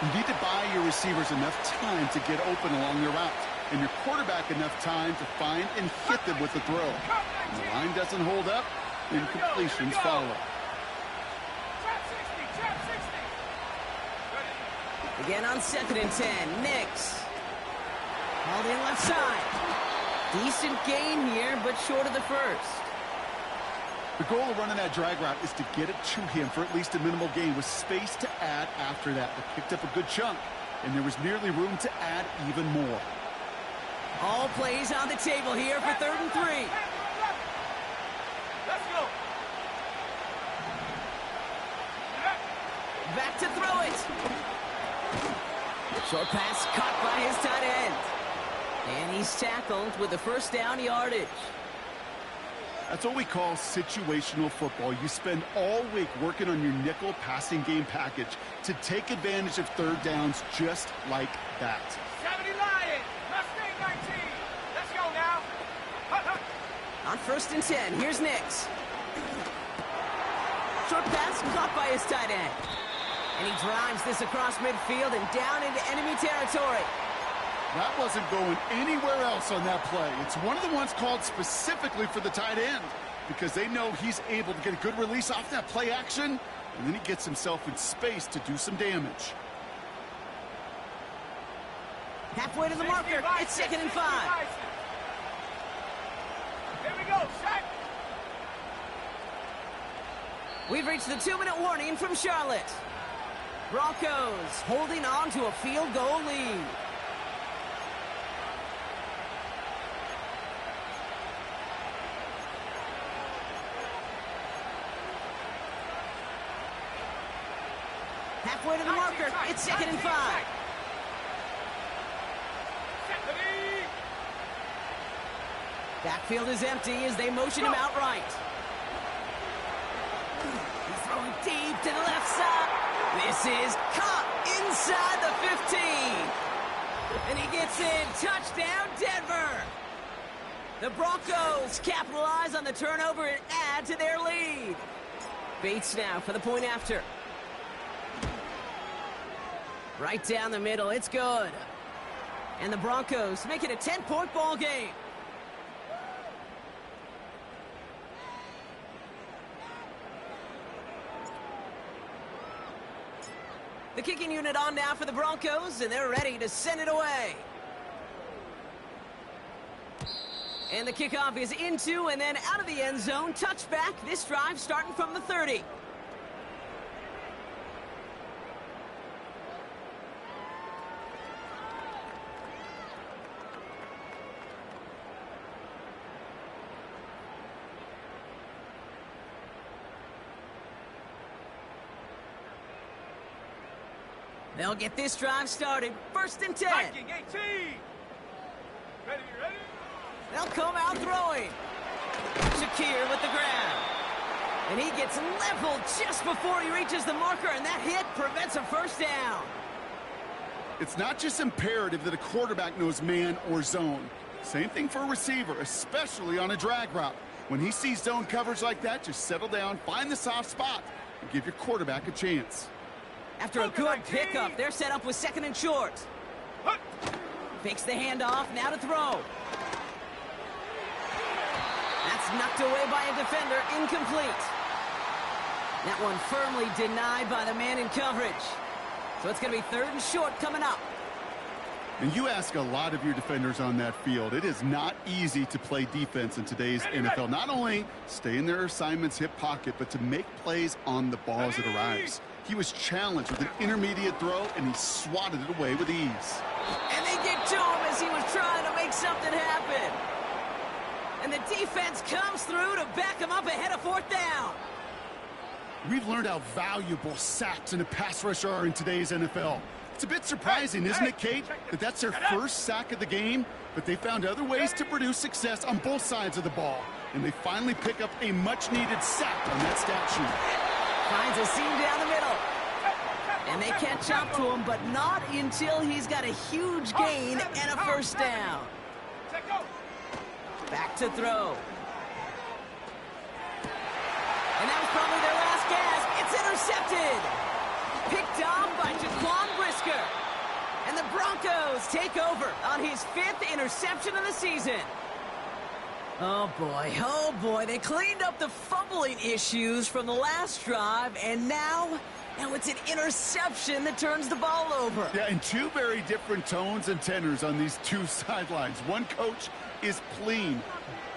[SPEAKER 3] You need to buy your receivers enough time to get open along their route, and your quarterback enough time to find and hit them with the throw. When the line doesn't hold up, incompletions follow.
[SPEAKER 2] Trap 60, trap 60. Ready.
[SPEAKER 1] Again on 2nd and 10, Nix. Hauled in left side. Decent gain here, but short of the first.
[SPEAKER 3] The goal of running that drag route is to get it to him for at least a minimal gain with space to add after that. They picked up a good chunk, and there was nearly room to add even more.
[SPEAKER 1] All plays on the table here for 3rd and 3.
[SPEAKER 2] Let's go.
[SPEAKER 1] Back to throw it. Short pass caught by his tight end. And he's tackled with the 1st down yardage.
[SPEAKER 3] That's what we call situational football. You spend all week working on your nickel passing game package to take advantage of 3rd downs just like that.
[SPEAKER 2] 70 Lions. Mustang 19. Let's go now. Hut, hut.
[SPEAKER 1] On 1st and 10, here's Nix. Short pass caught by his tight end. And he drives this across midfield and down into enemy territory.
[SPEAKER 3] That wasn't going anywhere else on that play. It's one of the ones called specifically for the tight end because they know he's able to get a good release off that play action, and then he gets himself in space to do some damage.
[SPEAKER 1] Halfway to the marker, it's 2nd and 5.
[SPEAKER 2] Here we go, set.
[SPEAKER 1] We've reached the 2-minute warning from Charlotte. Broncos holding on to a field goal lead. Halfway to the marker, it's 2nd and 5. Backfield is empty as they motion him outright. He's throwing deep to the left side. This is caught inside the 15. And he gets in. Touchdown, Denver. The Broncos capitalize on the turnover and add to their lead. Bates now for the point after. Right down the middle, it's good. And the Broncos make it a 10-point ball game. The kicking unit on now for the Broncos, and they're ready to send it away. And the kickoff is into and then out of the end zone. Touchback. This drive starting from the 30. They'll get this drive started. 1st and 10.
[SPEAKER 2] Viking 18. Ready?
[SPEAKER 1] They'll come out throwing. Shakir with the grab. And he gets leveled just before he reaches the marker, and that hit prevents a first down.
[SPEAKER 3] It's not just imperative that a quarterback knows man or zone. Same thing for a receiver, especially on a drag route. When he sees zone coverage like that, just settle down, find the soft spot, and give your quarterback a chance.
[SPEAKER 1] After a good pickup, they're set up with 2nd and short. Fakes the handoff, now to throw. That's knocked away by a defender, incomplete. That one firmly denied by the man in coverage. So it's going to be 3rd and short coming up.
[SPEAKER 3] And you ask a lot of your defenders on that field. It is not easy to play defense in today's NFL. Not only stay in their assignment's hip pocket, but to make plays on the ball as it arrives. He was challenged with an intermediate throw, and he swatted it away with ease.
[SPEAKER 1] And they get to him as he was trying to make something happen. And the defense comes through to back him up ahead of 4th down.
[SPEAKER 3] We've learned how valuable sacks in a pass rush are in today's NFL. It's a bit surprising, isn't it, Kate, that that's their first sack of the game, but they found other ways to produce success on both sides of the ball. And they finally pick up a much-needed sack on that stat sheet.
[SPEAKER 1] Finds a seam down the middle. And they catch up to him, but not until he's got a huge gain and a first down. Back to throw. And that was probably their last gasp. It's intercepted. Picked off by Jaquan Brisker. And the Broncos take over on his 5th interception of the season. Oh boy, they cleaned up the fumbling issues from the last drive, and now it's an interception that turns the ball over.
[SPEAKER 3] Yeah, and 2 very different tones and tenors on these 2 sidelines. One coach is pleading,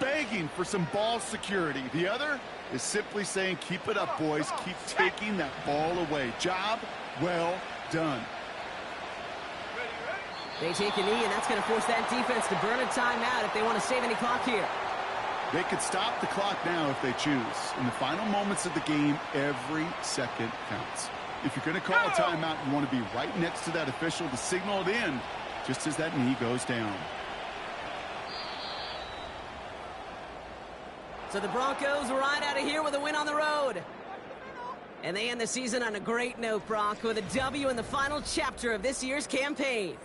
[SPEAKER 3] begging for some ball security. The other is simply saying, keep it up, boys. Keep taking that ball away. Job well done.
[SPEAKER 1] They take a knee, and that's going to force that defense to burn a timeout if they want to save any clock here.
[SPEAKER 3] They could stop the clock now if they choose. In the final moments of the game, every second counts. If you're going to call a timeout, you want to be right next to that official to signal it in just as that knee goes down.
[SPEAKER 1] So the Broncos ride out of here with a win on the road. And they end the season on a great note, Brock, with a W in the final chapter of this year's campaign.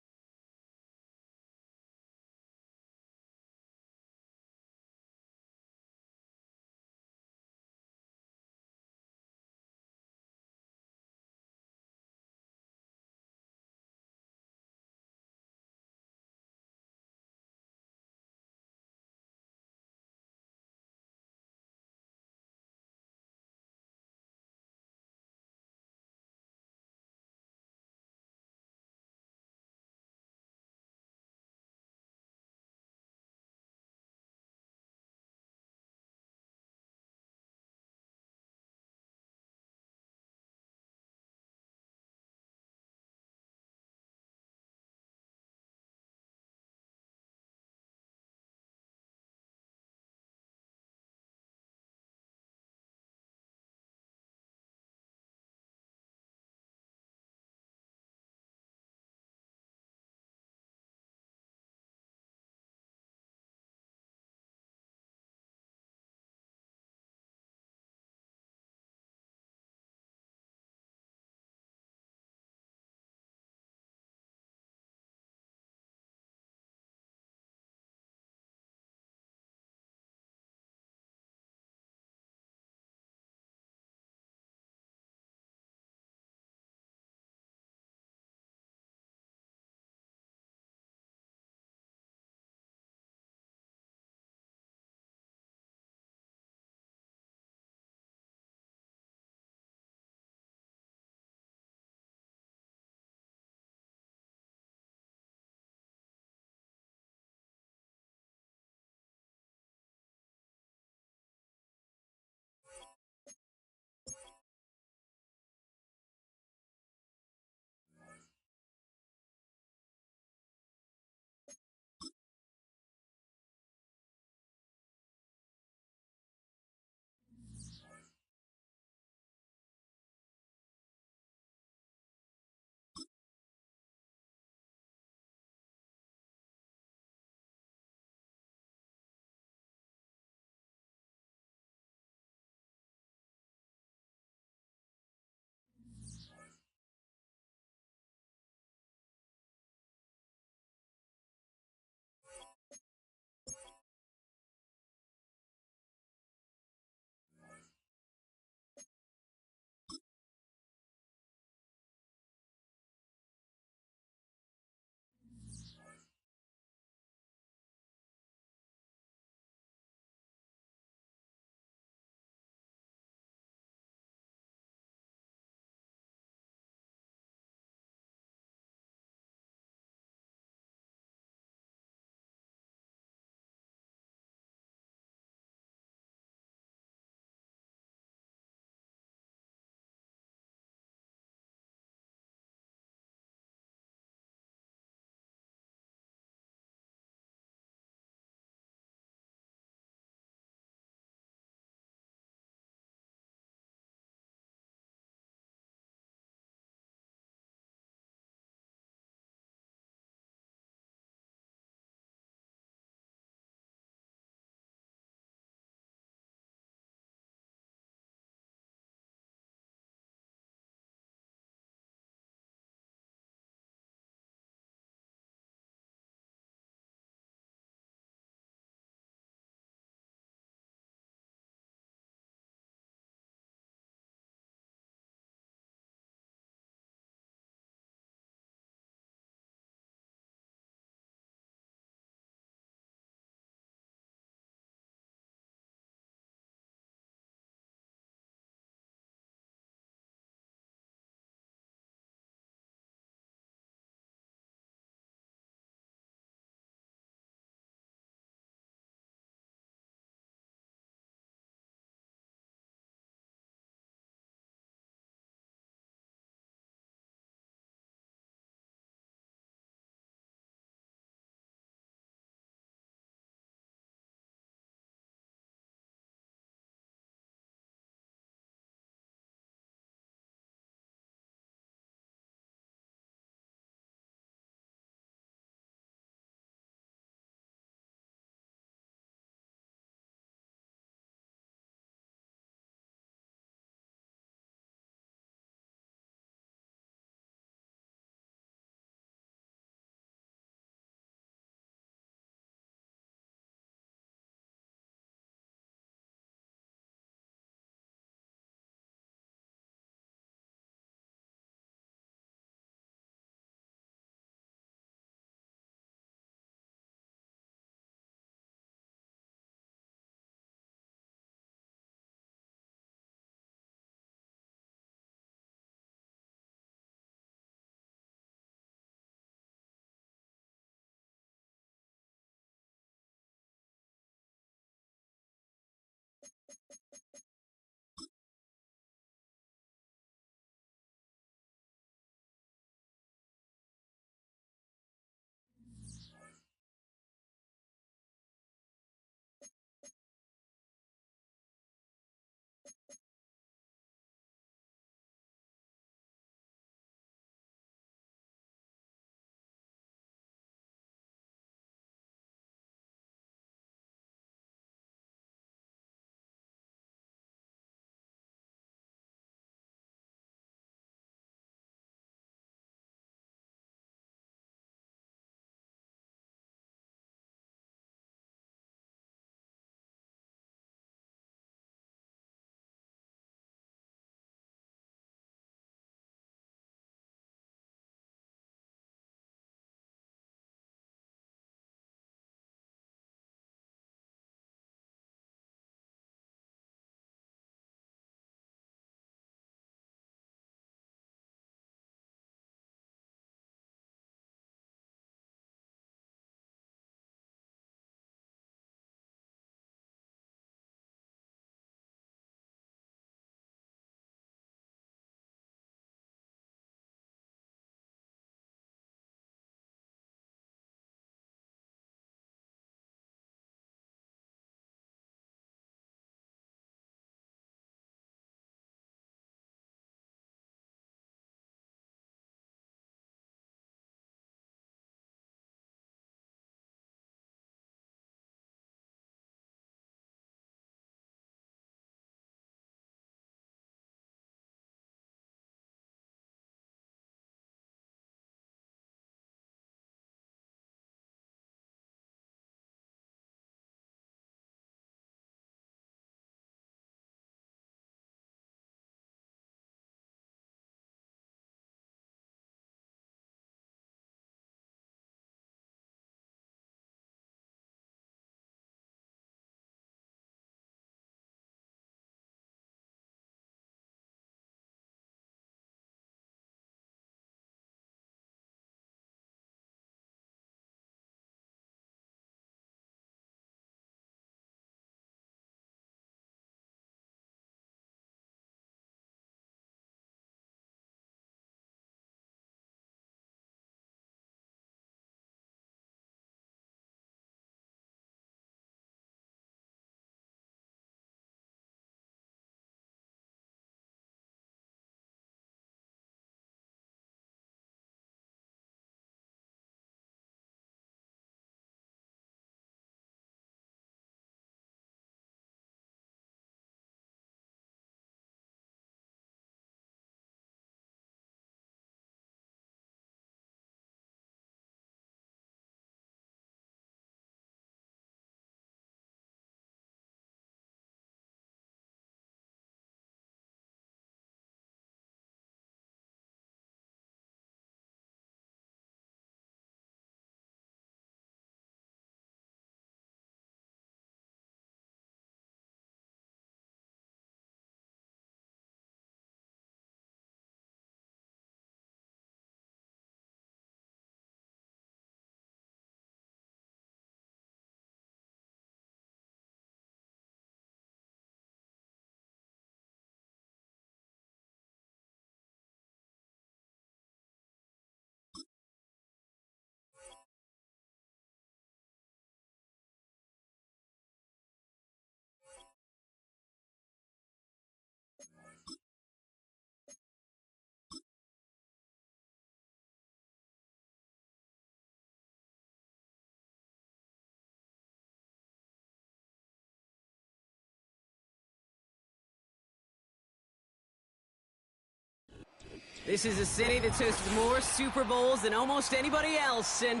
[SPEAKER 1] This is a city that's hosted more Super Bowls than almost anybody else. And,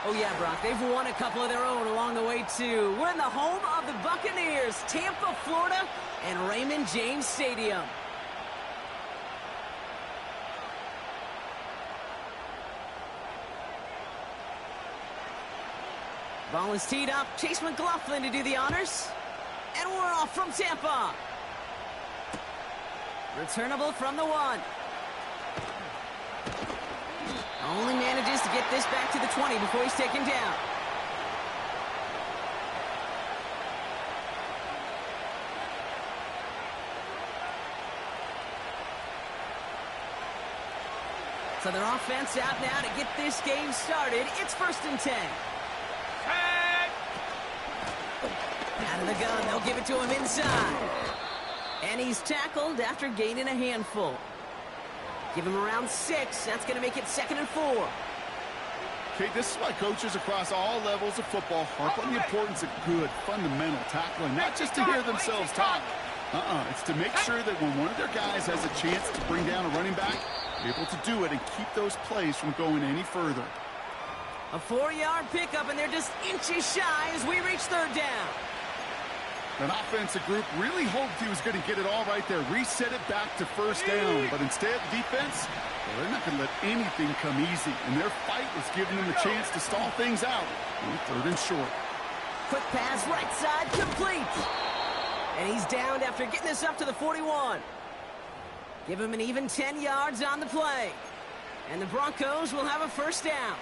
[SPEAKER 1] oh yeah, Brock, they've won a couple of their own along the way, too. We're in the home of the Buccaneers, Tampa, Florida, and Raymond James Stadium. Ball is teed up. Chase McLaughlin to do the honors. And we're off from Tampa. Returnable from the 1. Only manages to get this back to the 20 before he's taken down. So their offense out now to get this game started. It's 1st and 10. Out of the gun, they'll give it to him inside. And he's tackled after gaining a handful. Give him around 6. That's going to make it 2nd and 4.
[SPEAKER 3] Okay, this is why coaches across all levels of football harp on the importance of good, fundamental tackling, not just to hear themselves talk. It's to make sure that when one of their guys has a chance to bring down a running back, they're able to do it and keep those plays from going any further.
[SPEAKER 1] A 4-yard pickup, and they're just inches shy as we reach 3rd down.
[SPEAKER 3] An offensive group really hoped he was going to get it all right there, reset it back to 1st down. But instead, defense, well, they're not going to let anything come easy. And their fight was giving them a chance to stall things out on 3rd and short.
[SPEAKER 1] Quick pass, right side, complete. And he's downed after getting this up to the 41. Give him an even 10 yards on the play. And the Broncos will have a 1st down.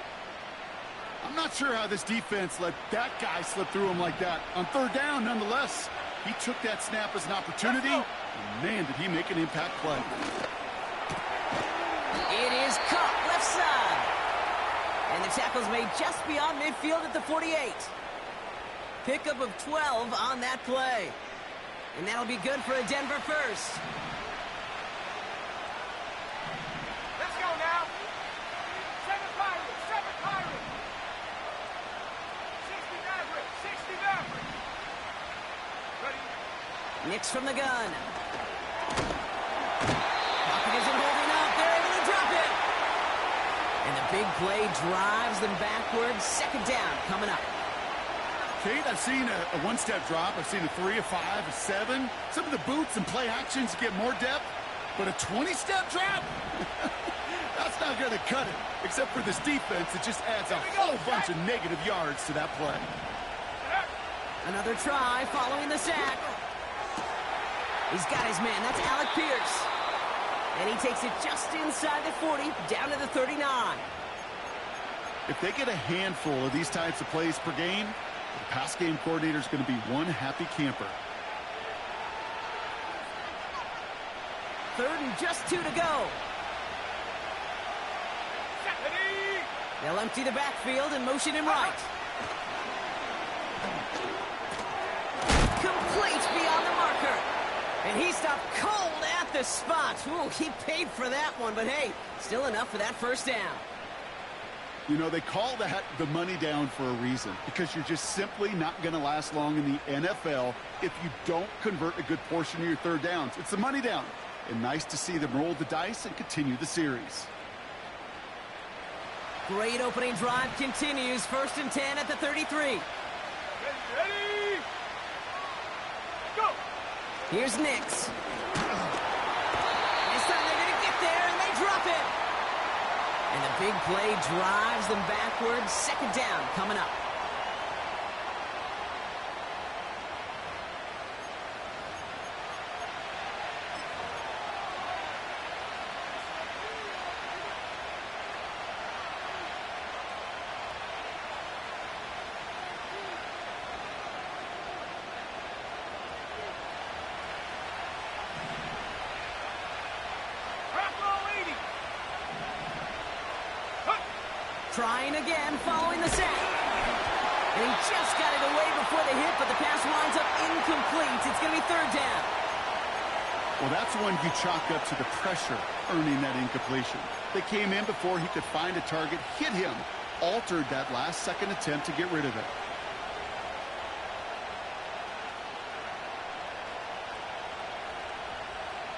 [SPEAKER 3] I'm not sure how this defense let that guy slip through him like that. On 3rd down, nonetheless, he took that snap as an opportunity, and man, did he make an impact play.
[SPEAKER 1] It is caught left side. And the tackle's made just beyond midfield at the 48. Pickup of 12 on that play. And that'll be good for a Denver 1st.
[SPEAKER 2] Let's go now. 7 Pirates, 7 Pirates. 60 Maverick, 60 Maverick. Ready?
[SPEAKER 1] Nix from the gun. Pocket isn't holding up. They're able to drop it. And the big play drives them backwards. 2nd down coming up.
[SPEAKER 3] Kate, I've seen a 1-step drop. I've seen a 3, a 5, a 7. Some of the boots and play actions get more depth, but a 20-step drop? That's not going to cut it. Except for this defense, it just adds a whole bunch of negative yards to that play.
[SPEAKER 1] Another try following the sack. He's got his man. That's Alec Pierce. And he takes it just inside the 40, down to the 39.
[SPEAKER 3] If they get a handful of these types of plays per game, the pass game coordinator is going to be one happy camper.
[SPEAKER 1] 3rd and just 2 to go. They'll empty the backfield and motion him right. Complete beyond the marker. And he stopped cold at the spot. Ooh, he paid for that one, but hey, still enough for that 1st down.
[SPEAKER 3] You know, they call that the money down for a reason, because you're just simply not going to last long in the NFL if you don't convert a good portion of your 3rd downs. It's the money down. And nice to see them roll the dice and continue the series.
[SPEAKER 1] Great opening drive continues. 1st and 10 at the 33.
[SPEAKER 2] Ready? Go!
[SPEAKER 1] Here's Nix. This time they're going to get there, and they drop it. And the big play drives them backwards. 2nd down coming up. Trying again following the sack. And he just got it away before the hit, but the pass winds up incomplete. It's going to be 3rd down.
[SPEAKER 3] Well, that's one you chalk up to the pressure earning that incompletion. They came in before he could find a target, hit him, altered that last-second attempt to get rid of it.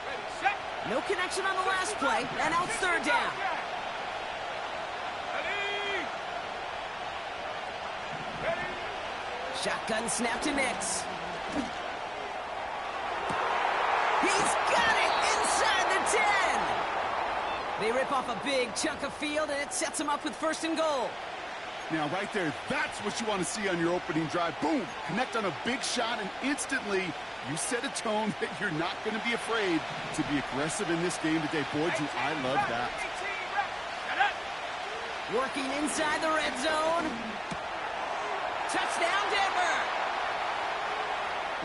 [SPEAKER 2] Ready, set.
[SPEAKER 1] No connection on the last play, and now it's third down. Shotgun snap to Nix. He's got it inside the 10. They rip off a big chunk of field, and it sets them up with first and goal.
[SPEAKER 3] Now, right there, that's what you want to see on your opening drive. Boom! Connect on a big shot, and instantly you set a tone that you're not going to be afraid to be aggressive in this game today. Boy, do I love that.
[SPEAKER 1] Working inside the red zone. Touchdown, Denver!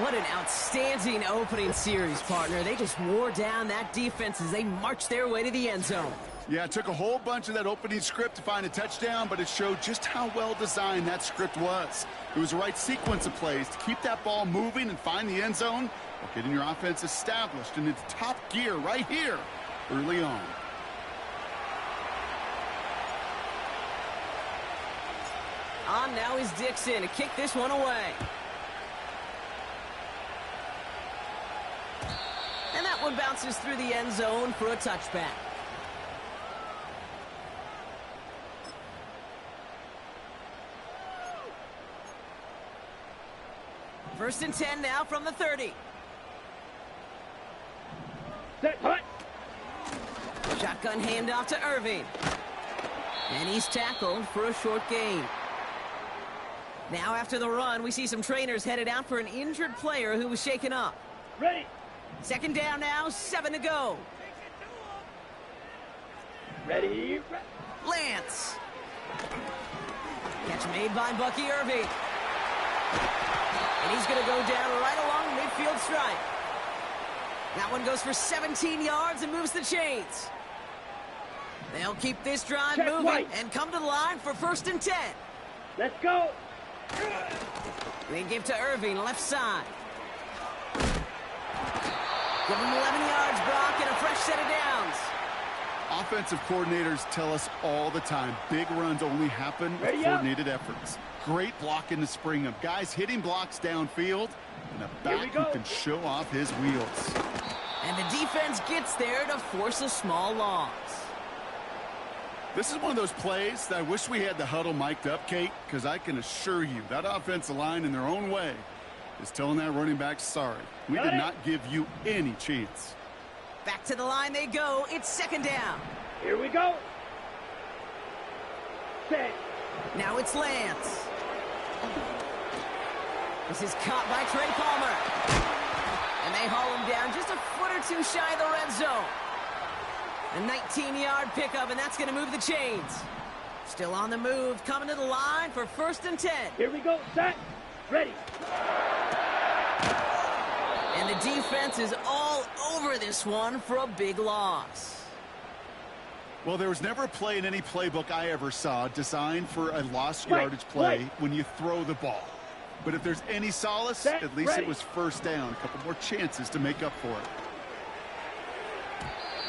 [SPEAKER 1] What an outstanding opening series, partner. They just wore down that defense as they marched their way to the end zone.
[SPEAKER 3] Yeah, it took a whole bunch of that opening script to find a touchdown, but it showed just how well designed that script was. It was the right sequence of plays to keep that ball moving and find the end zone while getting your offense established in its top gear right here early on.
[SPEAKER 1] On now is Dixon to kick this one away. And that one bounces through the end zone for a touchback. First and 10 now from the 30.
[SPEAKER 2] Set, punt.
[SPEAKER 1] Shotgun handoff to Irving. And he's tackled for a short gain. Now after the run, we see some trainers headed out for an injured player who was shaken up.
[SPEAKER 2] Ready.
[SPEAKER 1] Second down now, 7 to go.
[SPEAKER 2] Ready.
[SPEAKER 1] Lance. Catch made by Bucky Irving. And he's going to go down right along the midfield stripe. That one goes for 17 yards and moves the chains. They'll keep this drive
[SPEAKER 2] Check
[SPEAKER 1] moving
[SPEAKER 2] right.
[SPEAKER 1] and come to the line for first and 10.
[SPEAKER 2] Let's go.
[SPEAKER 1] They give to Irving, left side. Give him 11 yards, Brock, and a fresh set of downs.
[SPEAKER 3] Offensive coordinators tell us all the time, big runs only happen with
[SPEAKER 2] Ready up.
[SPEAKER 3] coordinated efforts. Great blocking to spring them. Guys hitting blocks downfield, and a back who can show off his wheels.
[SPEAKER 1] And the defense gets there to force a small loss.
[SPEAKER 3] This is one of those plays that I wish we had the huddle mic'd up, Kate, because I can assure you that offensive line in their own way is telling that running back, sorry, we did not give you any chance.
[SPEAKER 1] Back to the line they go. It's second down.
[SPEAKER 2] Here we go. Set.
[SPEAKER 1] Now it's Lance. This is caught by Trey Palmer. And they haul him down just a foot or two shy of the red zone. A 19-yard pickup, and that's going to move the chains. Still on the move, coming to the line for first and 10.
[SPEAKER 2] Here we go. Set. Ready.
[SPEAKER 1] And the defense is all over this one for a big loss.
[SPEAKER 3] Well, there was never a play in any playbook I ever saw designed for a lost yardage play when you throw the ball. But if there's any solace, at least it was first down. A couple more chances to make up for it.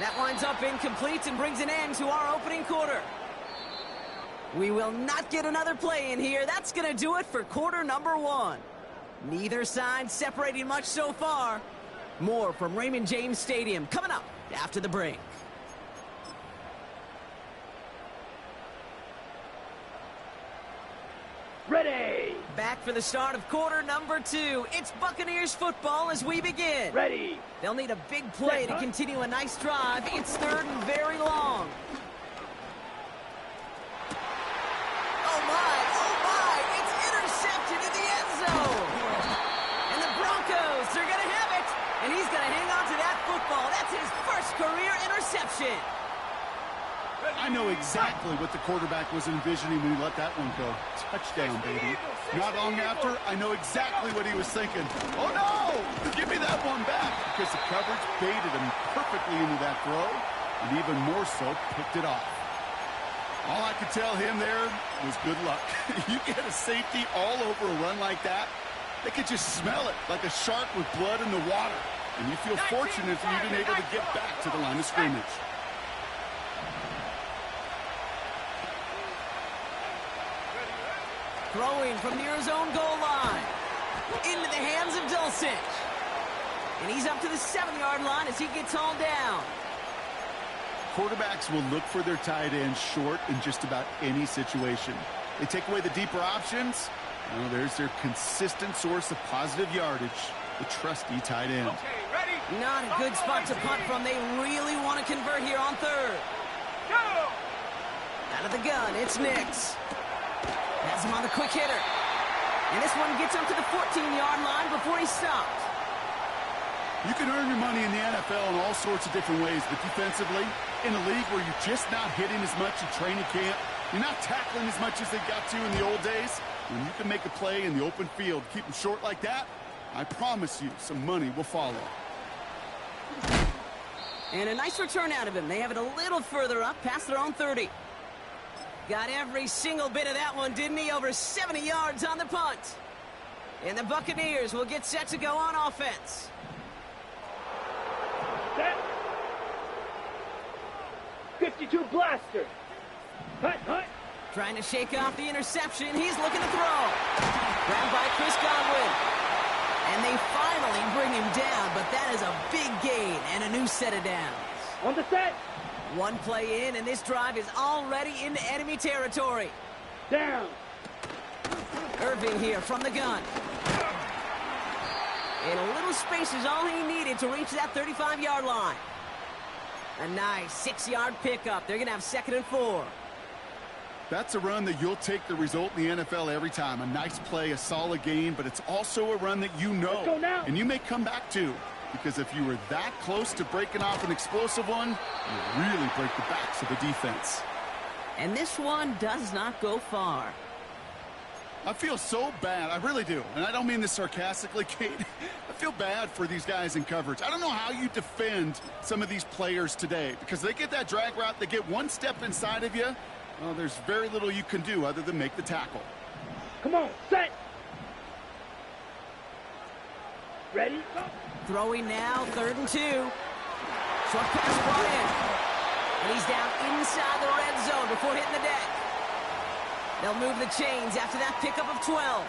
[SPEAKER 1] That winds up incomplete and brings an end to our opening quarter. We will not get another play in here. That's going to do it for quarter number 1. Neither side separating much so far. More from Raymond James Stadium coming up after the break.
[SPEAKER 2] Ready.
[SPEAKER 1] Back for the start of quarter number 2. It's Buccaneers football as we begin.
[SPEAKER 2] Ready.
[SPEAKER 1] They'll need a big play to continue a nice drive. It's third and very long. Oh my, it's intercepted in the end zone. And the Broncos are going to have it. And he's going to hang on to that football. That's his first career interception.
[SPEAKER 3] I know exactly what the quarterback was envisioning when he let that one go. Touchdown, baby. Not long after, I know exactly what he was thinking. Oh, no! Give me that one back, because the coverage baited him perfectly into that throw, and even more so, picked it off. All I could tell him there was good luck. You get a safety all over a run like that, they could just smell it like a shark with blood in the water, and you feel fortunate for you being able to get back to the line of scrimmage.
[SPEAKER 1] Throwing from near his own goal line. Into the hands of Dulcich. And he's up to the 7-yard line as he gets hauled down.
[SPEAKER 3] Quarterbacks will look for their tight end short in just about any situation. They take away the deeper options. Well, there's their consistent source of positive yardage, the trusty tight end.
[SPEAKER 2] Okay, ready?
[SPEAKER 1] Not a good spot to punt from. They really want to convert here on third.
[SPEAKER 2] Go!
[SPEAKER 1] Out of the gun, it's Nix. Has him on the quick hitter. And this one gets him to the 14-yard line before he stopped.
[SPEAKER 3] You can earn your money in the NFL in all sorts of different ways, but defensively, in a league where you're just not hitting as much in training camp, you're not tackling as much as they got to in the old days, when you can make a play in the open field, keep them short like that, I promise you some money will follow.
[SPEAKER 1] And a nice return out of him. They have it a little further up, past their own 30. Got every single bit of that one, didn't he? Over 70 yards on the punt. And the Buccaneers will get set to go on offense.
[SPEAKER 4] Set. 52 blaster. Hut, hut.
[SPEAKER 1] Trying to shake off the interception. He's looking to throw. Grabbed by Chris Godwin. And they finally bring him down, but that is a big gain and a new set of downs.
[SPEAKER 4] On the set.
[SPEAKER 1] One play in, and this drive is already into enemy territory.
[SPEAKER 4] Down.
[SPEAKER 1] Irving here from the gun. And a little space is all he needed to reach that 35-yard line. A nice 6-yard pickup. They're going to have 2nd and 4.
[SPEAKER 3] That's a run that you'll take the result in the NFL every time. A nice play, a solid game, but it's also a run that you know.
[SPEAKER 4] Let's go now.
[SPEAKER 3] And you may come back to. Because if you were that close to breaking off an explosive one, you really break the backs of the defense.
[SPEAKER 1] And this one does not go far.
[SPEAKER 3] I feel so bad. I really do. And I don't mean this sarcastically, Kate. I feel bad for these guys in coverage. I don't know how you defend some of these players today. Because they get that drag route, they get one step inside of you. Well, there's very little you can do other than make the tackle.
[SPEAKER 4] Come on, set. Ready? Go.
[SPEAKER 1] Throwing now, 3rd and 2. Short pass brought in. And he's down inside the red zone before hitting the deck. They'll move the chains after that pickup of 12.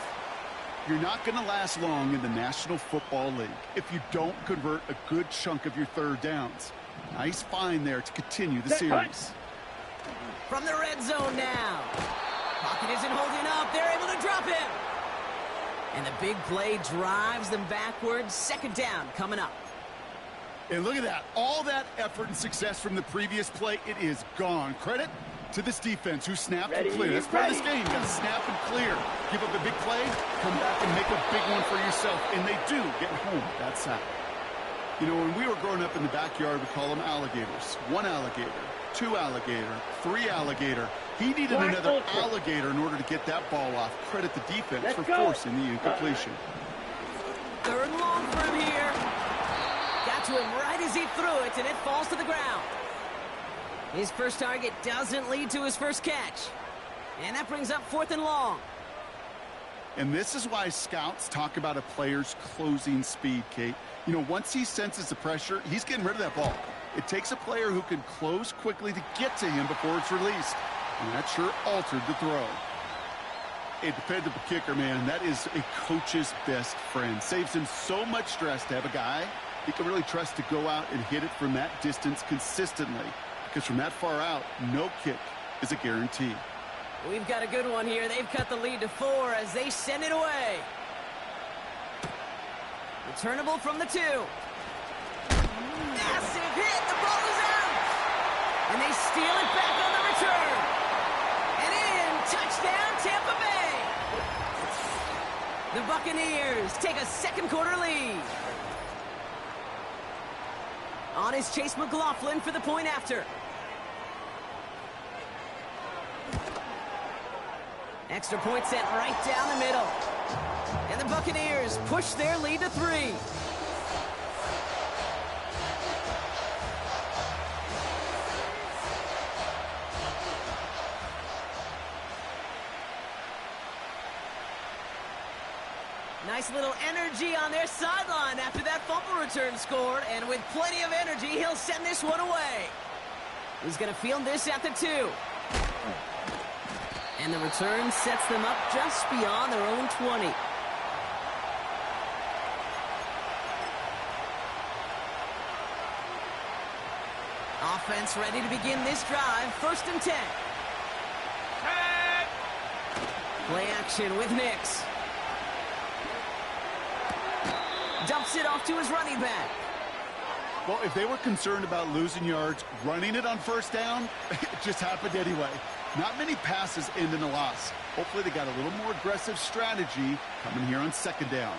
[SPEAKER 3] You're not going to last long in the National Football League if you don't convert a good chunk of your third downs. Nice find there to continue the series.
[SPEAKER 1] From the red zone now. Pocket isn't holding up. They're able to drop him. And the big play drives them backwards. 2nd down coming up.
[SPEAKER 3] And look at that. All that effort and success from the previous play, it is gone. Credit to this defense who snapped and cleared. That's part of this game. You got to snap and clear. Give up a big play, come back and make a big one for yourself. And they do get home that sack. You know, when we were growing up in the backyard, we call them alligators. 1 alligator, 2 alligator, 3 alligator. He needed another alligator in order to get that ball off. Credit the defense for forcing the incompletion.
[SPEAKER 1] 3rd and long for him here. Got to him right as he threw it, and it falls to the ground. His first target doesn't lead to his first catch. And that brings up 4th and long.
[SPEAKER 3] And this is why scouts talk about a player's closing speed, Kate. You know, once he senses the pressure, he's getting rid of that ball. It takes a player who can close quickly to get to him before it's released. And that sure altered the throw. A dependable kicker, man, that is a coach's best friend. Saves him so much stress to have a guy he can really trust to go out and hit it from that distance consistently. Because from that far out, no kick is a guarantee.
[SPEAKER 1] We've got a good one here. They've cut the lead to 4 as they send it away. Returnable from the 2. Massive hit. The ball is out. And they steal it back on the return. And in. Touchdown, Tampa Bay. The Buccaneers take a 2nd quarter lead. On is Chase McLaughlin for the point after. Extra point set right down the middle. And the Buccaneers push their lead to 3. Nice little energy on their sideline after that fumble return scored. And with plenty of energy, he'll send this one away. He's going to field this at the 2. And the return sets them up just beyond their own 20. Offense ready to begin this drive. 1st and 10. Play action with Nix. Dumps it off to his running back.
[SPEAKER 3] Well, if they were concerned about losing yards, running it on 1st down, it just happened anyway. Not many passes end in a loss. Hopefully they got a little more aggressive strategy coming here on 2nd down.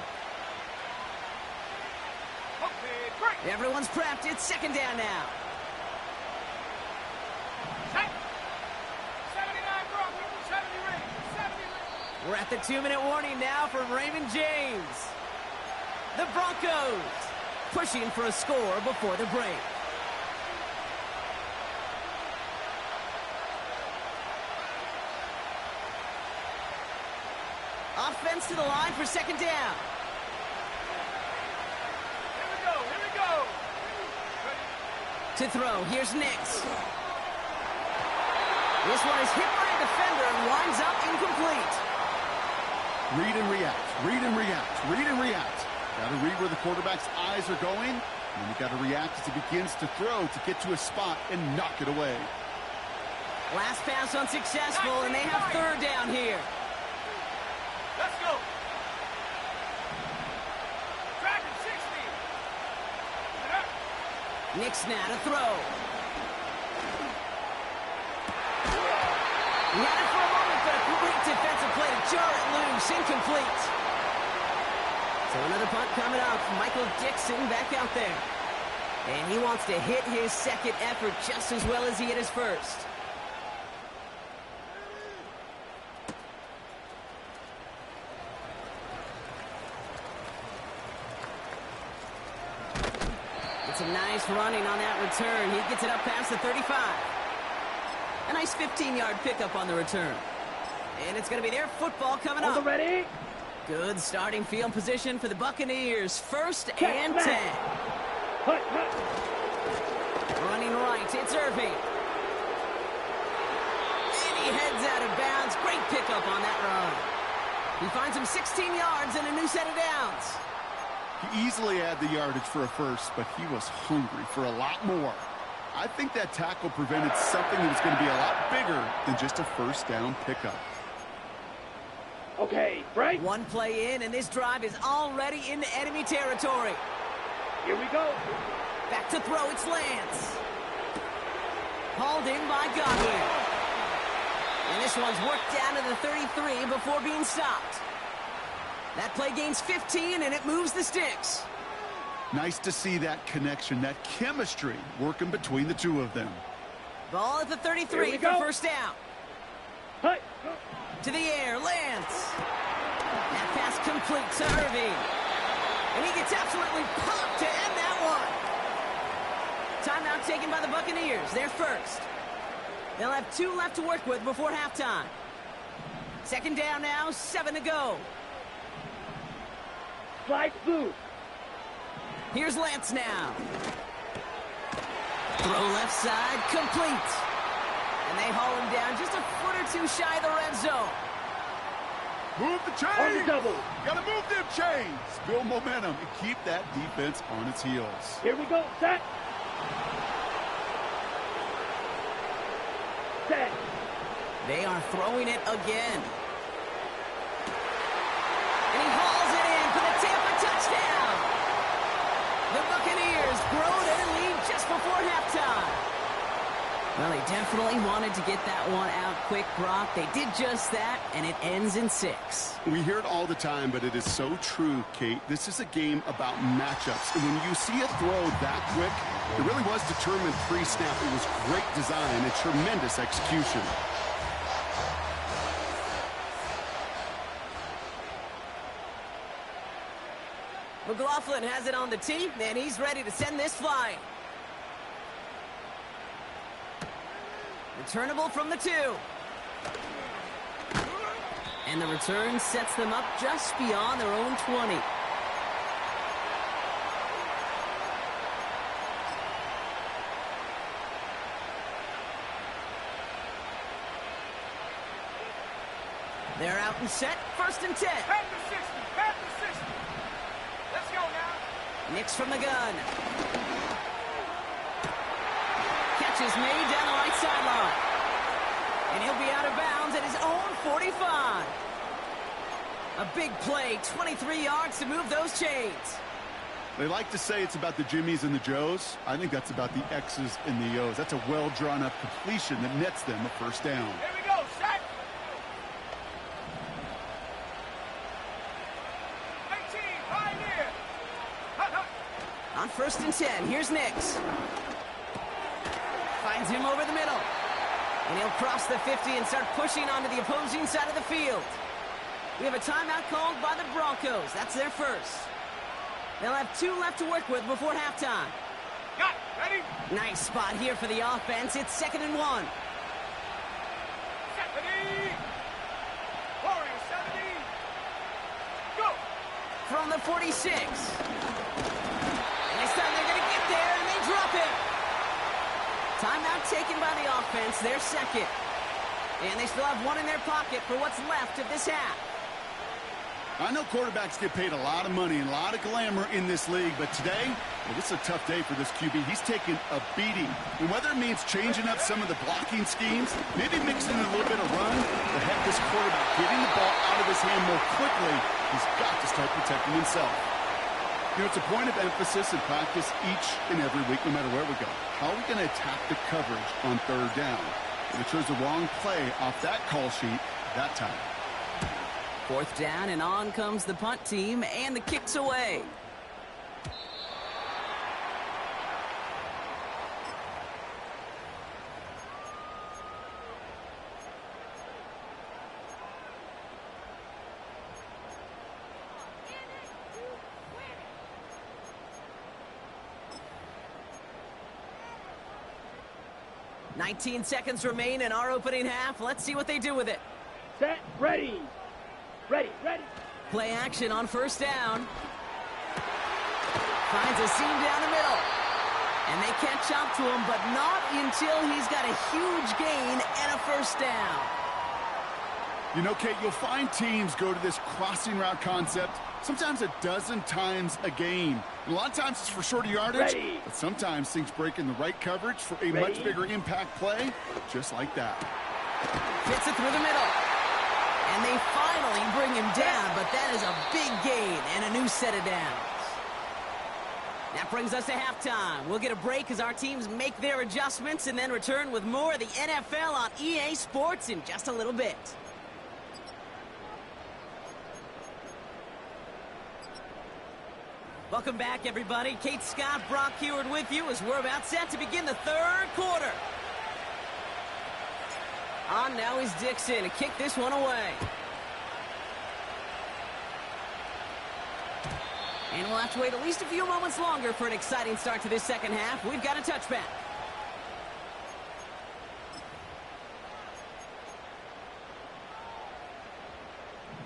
[SPEAKER 2] Okay, break.
[SPEAKER 1] Everyone's prepped. It's 2nd down now.
[SPEAKER 2] Chek. 79 Broncos, 70 Ravens, 70 Ravens.
[SPEAKER 1] We're at the 2-minute warning now for Raymond James. The Broncos pushing for a score before the break. Offense to the line for 2nd down.
[SPEAKER 2] Here we go, here we go.
[SPEAKER 1] To throw, here's Nix. This one is hit by a defender and winds up incomplete.
[SPEAKER 3] Read and react, read and react, read and react. Got to read where the quarterback's eyes are going, and you got to react as he begins to throw to get to a spot and knock it away.
[SPEAKER 1] Last pass unsuccessful, and they have 3rd down here.
[SPEAKER 2] Let's go. Dragon 60. Get up.
[SPEAKER 1] Nix now to throw. He had it for a moment, but a great defensive play to jar it loose. Incomplete. So another punt coming up. Michael Dixon back out there. And he wants to hit his 2nd effort just as well as he hit his 1st. It's a nice running on that return. He gets it up past the 35. A nice 15-yard pickup on the return. And it's going to be their football coming up.
[SPEAKER 4] Ready?
[SPEAKER 1] Good starting field position for the Buccaneers. 1st
[SPEAKER 4] Check
[SPEAKER 1] and
[SPEAKER 4] back.
[SPEAKER 1] 10.
[SPEAKER 4] Hut, hut.
[SPEAKER 1] Running right, it's Irving. And he heads out of bounds. Great pickup on that run. He finds him 16 yards and a new set of downs.
[SPEAKER 3] He easily had the yardage for a 1st, but he was hungry for a lot more. I think that tackle prevented something that was going to be a lot bigger than just a 1st down pickup.
[SPEAKER 4] Okay, break.
[SPEAKER 1] One play in, and this drive is already into enemy territory.
[SPEAKER 4] Here we go.
[SPEAKER 1] Back to throw, it's Lance. Hauled in by Godwin. And this one's worked down to the 33 before being stopped. That play gains 15, and it moves the sticks.
[SPEAKER 3] Nice to see that connection, that chemistry working between the two of them.
[SPEAKER 1] Ball at the 33 for
[SPEAKER 4] go.
[SPEAKER 1] 1st down.
[SPEAKER 4] Hut.
[SPEAKER 1] To the air, Lance. That pass complete to Irving. And he gets absolutely popped to end that one. Timeout taken by the Buccaneers. They're 1st. They'll have 2 left to work with before halftime. 2nd down now, 7 to go.
[SPEAKER 4] Slide through.
[SPEAKER 1] Here's Lance now. Throw left side, complete. And they haul him down just a foot or 2 shy of the red zone.
[SPEAKER 3] Move the chains!
[SPEAKER 4] On the double.
[SPEAKER 3] Gotta move them chains! Build momentum and keep that defense on its heels.
[SPEAKER 4] Here we go. Set. Set.
[SPEAKER 1] They are throwing it again. And he hauls it in for the Tampa touchdown. The Buccaneers grow their lead just before halftime. Well, they definitely wanted to get that one out quick, Brock. They did just that, and it ends in 6.
[SPEAKER 3] We hear it all the time, but it is so true, Kate. This is a game about matchups. And when you see a throw that quick, it really was determined pre-snap. It was great design and tremendous execution.
[SPEAKER 1] McLaughlin has it on the tee, and he's ready to send this flying. Returnable from the 2. And the return sets them up just beyond their own 20. They're out and set. 1st and 10.
[SPEAKER 2] Pass the 60. Pass the 60. Let's go now.
[SPEAKER 1] Nix from the gun. catch is made down the right sideline. And he'll be out of bounds at his own 45. A big play, 23 yards to move those chains.
[SPEAKER 3] They like to say it's about the Jimmies and the Joes. I think that's about the X's and the O's. That's a well-drawn-up completion that nets them a first down.
[SPEAKER 2] Here we go, set. 18, pioneer. Hut, hut.
[SPEAKER 1] On 1st and 10, here's Nix. Finds him over the middle. And he'll cross the 50 and start pushing onto the opposing side of the field. We have a timeout called by the Broncos. That's their first. They'll have 2 left to work with before halftime.
[SPEAKER 2] Got it. Ready?
[SPEAKER 1] Nice spot here for the offense. It's 2nd and 1.
[SPEAKER 2] 70. Warriors 70. Go.
[SPEAKER 1] From the 46. And this time they're going to get there, and they drop him. Timeout taken by the offense, their second. And they still have 1 in their pocket for what's left of this half.
[SPEAKER 3] I know quarterbacks get paid a lot of money and a lot of glamour in this league, but today, well, this is a tough day for this QB. He's taking a beating. And whether it means changing up some of the blocking schemes, maybe mixing in a little bit of run, or heck, this quarterback getting the ball out of his hand more quickly, he's got to start protecting himself. You know, it's a point of emphasis in practice each and every week, no matter where we go. How are we going to attack the coverage on 3rd down? And it chose the wrong play off that call sheet that time.
[SPEAKER 1] 4th down, and on comes the punt team, and the kick's away. "19 seconds remain in our opening half. Let's see what they do with it."
[SPEAKER 4] Set. Ready. Ready. Ready.
[SPEAKER 1] Play action on 1st down. Finds a seam down the middle. And they catch up to him, but not until he's got a huge gain and a 1st down.
[SPEAKER 3] You know, Kate, you'll find teams go to this crossing route concept sometimes a dozen times a game. And a lot of times it's for shorter yardage,
[SPEAKER 4] Ready.
[SPEAKER 3] but sometimes things break in the right coverage for a much bigger impact play, just like that.
[SPEAKER 1] Fits it through the middle. And they finally bring him down, but that is a big gain and a new set of downs. That brings us to halftime. We'll get a break as our teams make their adjustments and then return with more of the NFL on EA Sports in just a little bit. Welcome back, everybody. Kate Scott, Brock Heward with you as we're about set to begin the 3rd quarter. On now is Dixon to kick this one away. And we'll have to wait at least a few moments longer for an exciting start to this 2nd half. We've got a touchback.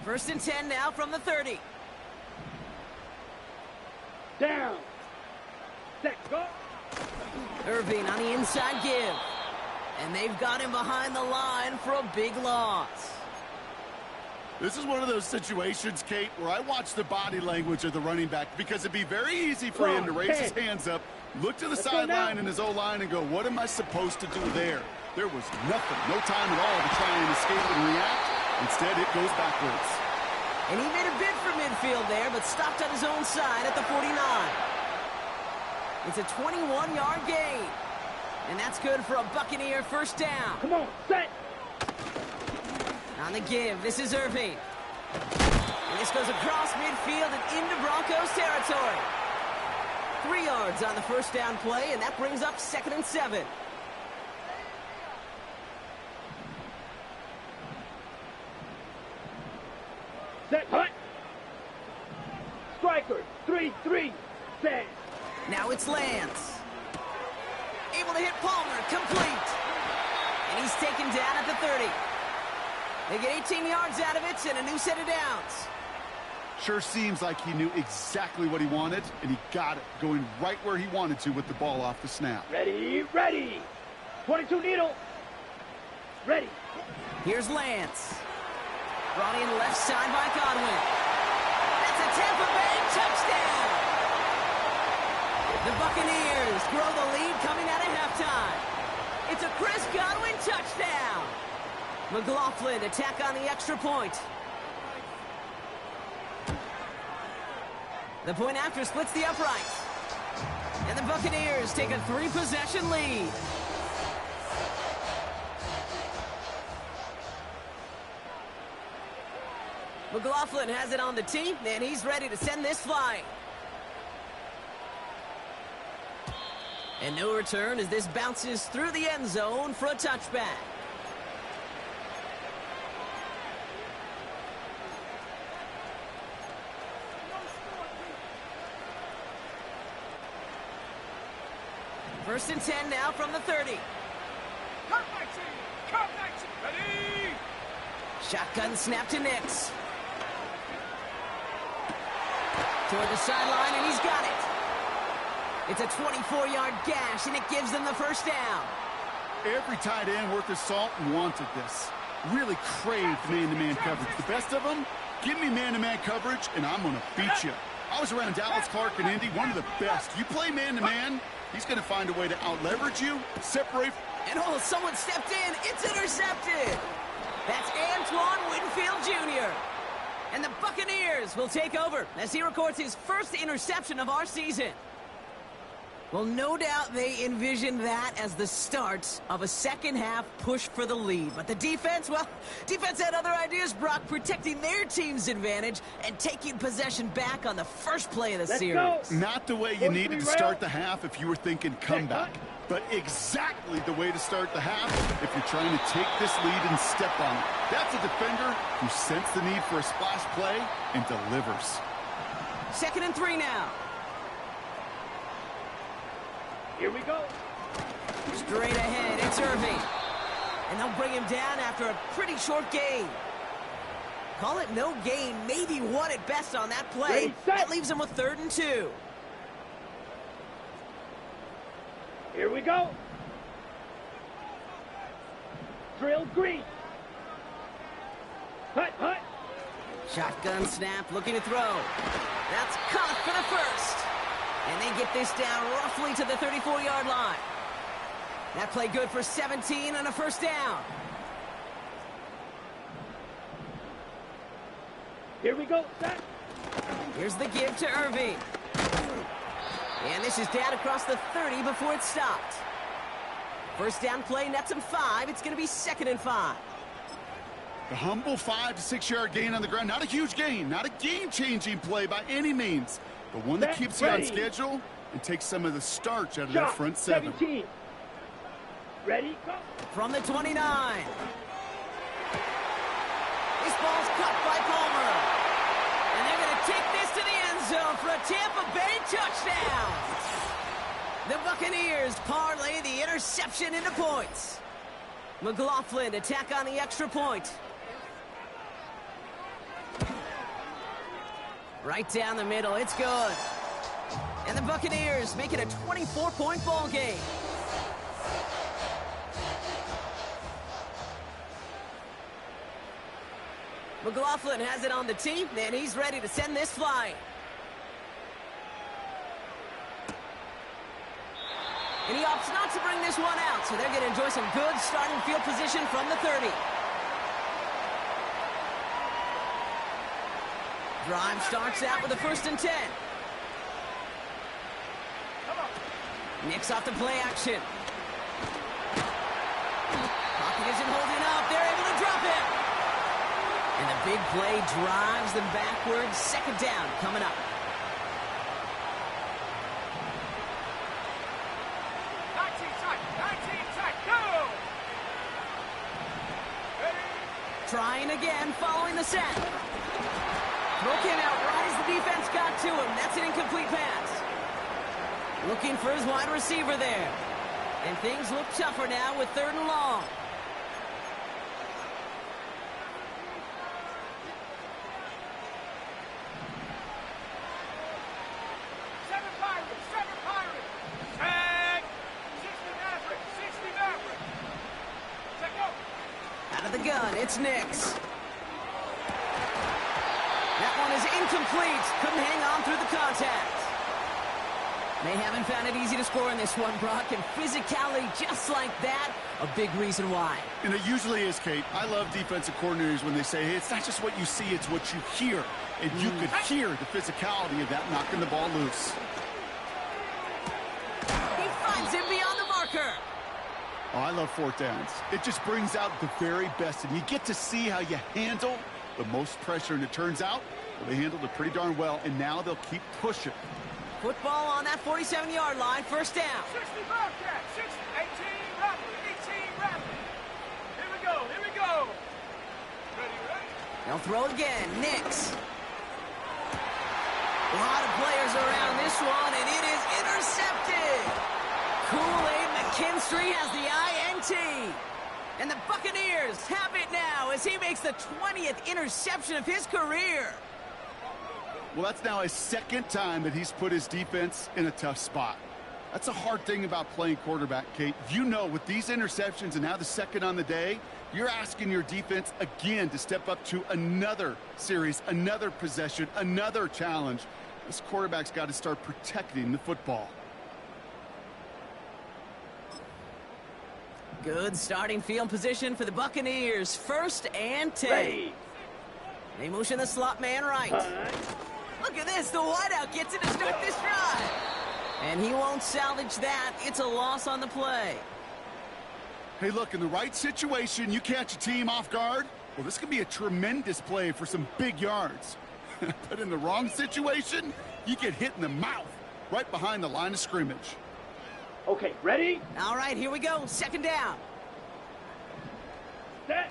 [SPEAKER 1] First and 10 now from the 30.
[SPEAKER 4] Down. Set. Go.
[SPEAKER 1] Irving on the inside give. And they've got him behind the line for a big loss.
[SPEAKER 3] This is one of those situations, Kate, where I watch the body language of the running back because it'd be very easy for him to raise his hands up, look to the sideline and his O-line and go, what am I supposed to do there? There was nothing, no time at all to try and escape and react. Instead, it goes backwards.
[SPEAKER 1] And he made a bid for midfield there, but stopped on his own side at the 49. It's a 21-yard gain. And that's good for a Buccaneer 1st down.
[SPEAKER 4] Come on. Set.
[SPEAKER 1] On the give, this is Irving. And this goes across midfield and into Broncos territory. 3 yards on the 1st down play, and that brings up 2nd and 7.
[SPEAKER 4] Set. Hut. Striker. 3-3. Set.
[SPEAKER 1] Now it's Lance. Able to hit Palmer, complete. And he's taken down at the 30. They get 18 yards out of it and a new set of downs.
[SPEAKER 3] Sure seems like he knew exactly what he wanted, and he got it, going right where he wanted to with the ball off the snap.
[SPEAKER 4] Ready. Ready. 22 needle. Ready.
[SPEAKER 1] Here's Lance. Brought in left side by Godwin. That's a Tampa Bay touchdown. The Buccaneers grow the lead coming out of halftime. It's a Chris Godwin touchdown. McLaughlin attack on the extra point. The point after splits the uprights. And the Buccaneers take a 3-possession lead. McLaughlin has it on the tee, and he's ready to send this flying. And no return as this bounces through the end zone for a touchback. First and 10 now from the 30.
[SPEAKER 2] Cut 19! Cut 19! Ready!
[SPEAKER 1] Shotgun snap to Nix. Toward the sideline, and he's got it. It's a 24-yard gash, and it gives them the first down.
[SPEAKER 3] Every tight end worth his salt wanted this. Really craved man-to-man coverage. The best of them, give me man-to-man coverage, and I'm going to beat you. I was around Dallas Clark and Indy, one of the best. You play man-to-man, he's going to find a way to out-leverage you, separate.
[SPEAKER 1] And oh, someone stepped in. It's intercepted. That's Antoine Winfield Jr. And the Buccaneers will take over as he records his first interception of our season. Well, no doubt they envisioned that as the start of a second-half push for the lead. But the defense, well, defense had other ideas, Brock, protecting their team's advantage and taking possession back on the first play of the series.
[SPEAKER 4] Go.
[SPEAKER 3] Not the way you needed to start the half if you were thinking comeback, but exactly the way to start the half if you're trying to take this lead and step on it. That's a defender who sensed the need for a splash play and delivers.
[SPEAKER 1] 2nd and 3 now.
[SPEAKER 4] Here we go.
[SPEAKER 1] Straight ahead, it's Irving. And they'll bring him down after a pretty short gain. Call it no gain, maybe one at best on that play.
[SPEAKER 4] Ready, set.
[SPEAKER 1] That leaves him with 3rd and 2.
[SPEAKER 4] Here we go. Drill green. Hut, hut.
[SPEAKER 1] Shotgun snap, looking to throw. That's caught for the first. And they get this down roughly to the 34-yard line. That play good for 17 and a first down.
[SPEAKER 4] Here we go. Set.
[SPEAKER 1] Here's the give to Irving. And this is down across the 30 before it stopped. First down play nets him 5. It's going to be 2nd and 5.
[SPEAKER 3] The humble 5 to 6 yard gain on the ground. Not a huge gain, not a game-changing play by any means, but one that keeps you on schedule and takes some of the starch out of that front 7.
[SPEAKER 4] 17. Ready, go.
[SPEAKER 1] From the 29. This ball's cut by Palmer. And they're going to take this to the end zone for a Tampa Bay touchdown. The Buccaneers parlay the interception into points. McLaughlin attack on the extra point. Right down the middle, it's good. And the Buccaneers make it a 24-point ball game. McLaughlin has it on the tee, and he's ready to send this flying. And he opts not to bring this one out, so they're going to enjoy some good starting field position from the 30. Drive starts out with a 1st and 10. Nix off the play action. Pocket isn't holding up. They're able to drop it. And the big play drives them backwards. 2nd down coming up. Trying again following the set. Throw came out right as the defense got to him. That's an incomplete pass. Looking for his wide receiver there. And things look tougher now with 3rd and long. Out of the gun, it's Nix. That one is incomplete. Couldn't hang on through the contact. They haven't found it easy to score in this one, Brock, and physicality just like that, a big reason why.
[SPEAKER 3] And it usually is, Kate. I love defensive coordinators when they say, hey, it's not just what you see, it's what you hear. And you could hear the physicality of that knocking the ball loose.
[SPEAKER 1] He finds him beyond the marker.
[SPEAKER 3] Oh, I love fourth downs. It just brings out the very best, and you get to see how you handle the most pressure, and it turns out, well, they handled it pretty darn well, and now they'll keep pushing.
[SPEAKER 1] Football on that 47-yard line, first down.
[SPEAKER 2] 60 Bobcat, 60, 18 Rattler, 18 Rattler. Here we go, here we go. Ready, ready?
[SPEAKER 1] They'll throw again, Nix. A lot of players around this one, and it is intercepted. Kool-Aid McKinstry has the INT. And the Buccaneers have it now as he makes the 20th interception of his career.
[SPEAKER 3] Well, that's now his second time that he's put his defense in a tough spot. That's a hard thing about playing quarterback, Kate. You know, with these interceptions and now the second on the day, you're asking your defense again to step up to another series, another possession, another challenge. This quarterback's got to start protecting the football.
[SPEAKER 1] Good starting field position for the Buccaneers. First and 10.
[SPEAKER 4] Ready.
[SPEAKER 1] They motion the slot man right. Look at this. The wideout gets it to start this drive. And he won't salvage that. It's a loss on the play.
[SPEAKER 3] Hey, look, in the right situation, you catch a team off guard. Well, this could be a tremendous play for some big yards. But in the wrong situation, you get hit in the mouth right behind the line of scrimmage.
[SPEAKER 4] Okay, ready?
[SPEAKER 1] All right, here we go. Second down.
[SPEAKER 4] Set.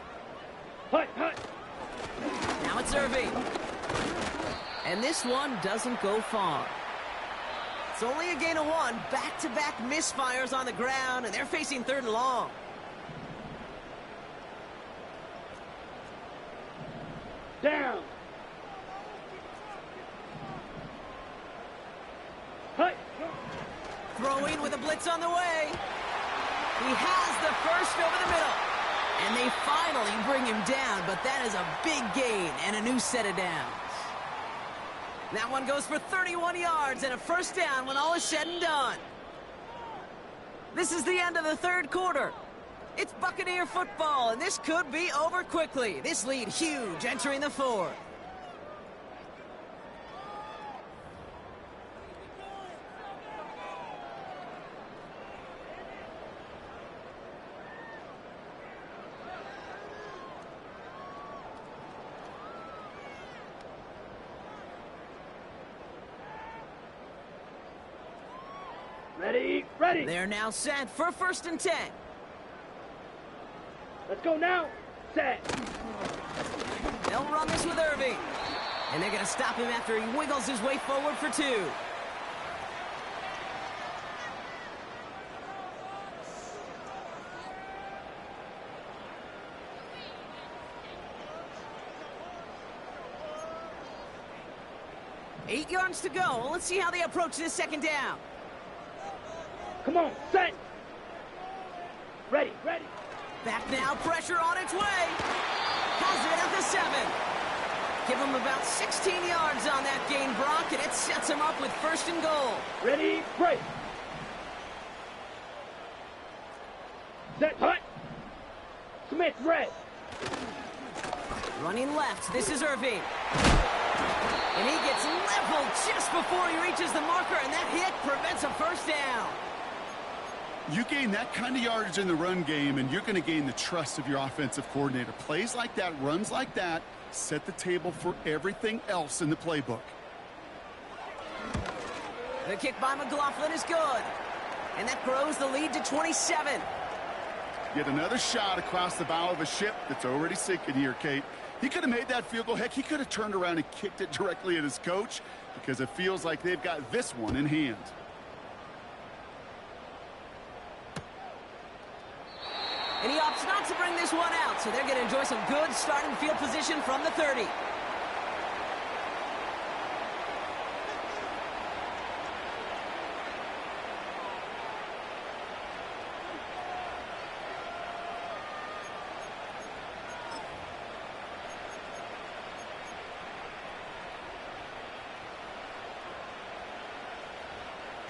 [SPEAKER 4] Hut, hut.
[SPEAKER 1] Now it's Irving. And this one doesn't go far. It's only a gain of one. Back-to-back misfires on the ground, and they're facing third and long.
[SPEAKER 4] Down. Hut.
[SPEAKER 1] Throwing with a blitz on the way. He has the first over the middle. And they finally bring him down, but that is a big gain and a new set of downs. That one goes for 31 yards and a first down when all is said and done. This is the end of the third quarter. It's Buccaneer football, and this could be over quickly. This lead huge entering the fourth.
[SPEAKER 4] Ready, ready.
[SPEAKER 1] They're now set for first and 10.
[SPEAKER 4] Let's go now. Set.
[SPEAKER 1] They'll run this with Irving. And they're going to stop him after he wiggles his way forward for 2. Eight yards to go. Let's see how they approach this second down.
[SPEAKER 4] Come on, set. Ready, ready.
[SPEAKER 1] Back now, pressure on its way. Has it at the 7. Give him about 16 yards on that gain, Brock, and it sets him up with first and goal.
[SPEAKER 4] Ready, break. Set, hut. Smith, red.
[SPEAKER 1] Running left, this is Irving. And he gets leveled just before he reaches the marker, and that hit prevents a first down.
[SPEAKER 3] You gain that kind of yardage in the run game, and you're going to gain the trust of your offensive coordinator. Plays like that, runs like that, set the table for everything else in the playbook.
[SPEAKER 1] The kick by McLaughlin is good. And that grows the lead to 27.
[SPEAKER 3] Yet another shot across the bow of a ship that's already sinking here, Kate. He could have made that field goal. Heck, he could have turned around and kicked it directly at his coach because it feels like they've got this one in hand.
[SPEAKER 1] And he opts not to bring this one out, so they're going to enjoy some good starting field position from the 30.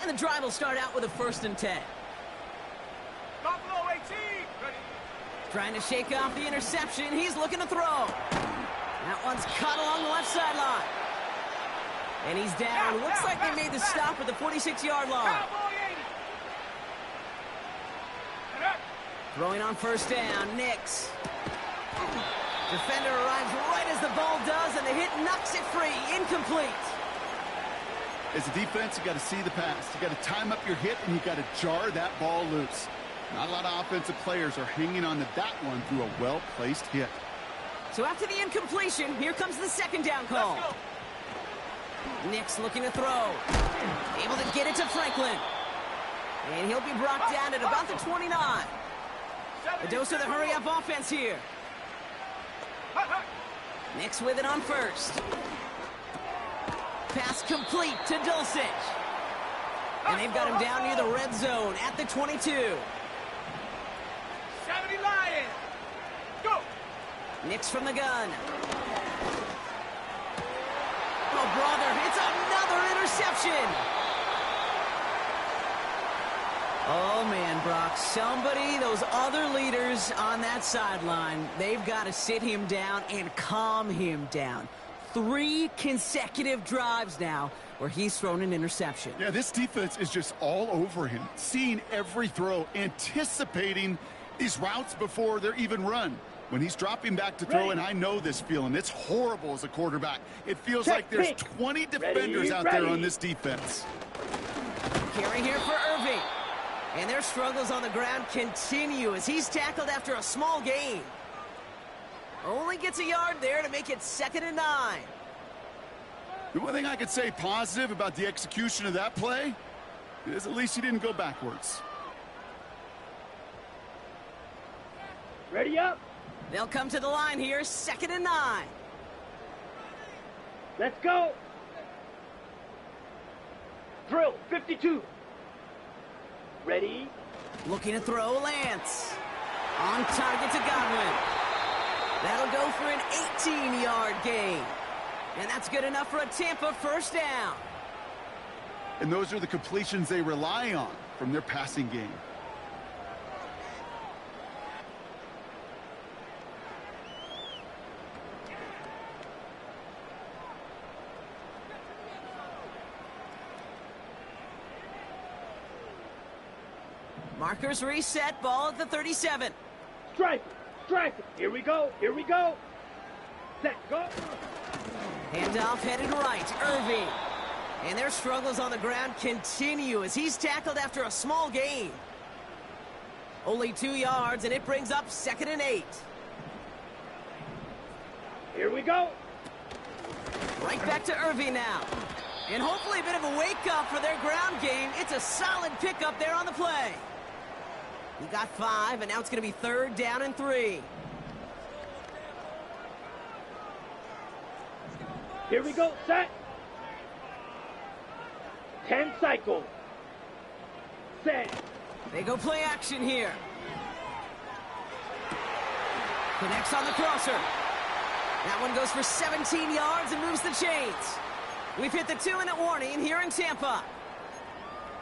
[SPEAKER 1] And the drive will start out with a 1st and 10.
[SPEAKER 2] Buffalo 18. Ready.
[SPEAKER 1] Trying to shake off the interception. He's looking to throw. That one's caught along the left sideline. And he's down. Looks like they made the stop at the 46-yard line.
[SPEAKER 2] Cowboy 80. And up.
[SPEAKER 1] Throwing on 1st down, Nix. Defender arrives right as the ball does, and the hit knocks it free. Incomplete.
[SPEAKER 3] As a defense, you got to see the pass. You got to time up your hit, and you got to jar that ball loose. Not a lot of offensive players are hanging on to that one through a well-placed hit.
[SPEAKER 1] So after the incompletion, here comes the 2nd down call.
[SPEAKER 2] Let's go.
[SPEAKER 1] Nix looking to throw. Able to get it to Franklin. And he'll be brought down at about the 29. A dose of the hurry-up offense here. Nix with it on 1st. Pass complete to Dulcich. And they've got him down near the red zone at the 22.
[SPEAKER 2] 70 Lions. Go.
[SPEAKER 1] Nix from the gun. Oh, brother, it's another interception. Oh, man, Brock, somebody, those other leaders on that sideline, they've got to sit him down and calm him down. 3 consecutive drives now where he's thrown an interception.
[SPEAKER 3] Yeah, this defense is just all over him, seeing every throw, anticipating these routes before they're even run. When he's dropping back to throw, and I know this feeling, it's horrible as a quarterback. It feels like there's 20 defenders out there on this defense.
[SPEAKER 1] Carry here for Irving. And their struggles on the ground continue as he's tackled after a small gain. Only gets a yard there to make it 2nd and 9.
[SPEAKER 3] The one thing I could say positive about the execution of that play is at least he didn't go backwards.
[SPEAKER 4] Ready up.
[SPEAKER 1] They'll come to the line here, 2nd and 9.
[SPEAKER 4] Let's go. Drill 52. Ready.
[SPEAKER 1] Looking to throw, Lance. On target to Godwin. That'll go for an 18-yard gain. And that's good enough for a Tampa 1st down.
[SPEAKER 3] And those are the completions they rely on from their passing game.
[SPEAKER 1] Markers reset, ball at the 37.
[SPEAKER 4] Strike it. Strike it. Here we go. Here we go. Set. Go.
[SPEAKER 1] Handoff headed right, Irving. And their struggles on the ground continue as he's tackled after a small gain. Only 2 yards, and it brings up 2nd and 8.
[SPEAKER 4] Here we go.
[SPEAKER 1] Right back to Irving now. And hopefully a bit of a wake-up for their ground game. It's a solid pickup there on the play. He got 5, and now it's going to be 3rd down and 3.
[SPEAKER 4] Here we go. Set. 10 cycles. Set.
[SPEAKER 1] They go play action here. Connects on the crosser. That one goes for 17 yards and moves the chains. We've hit the 2-minute warning here in Tampa.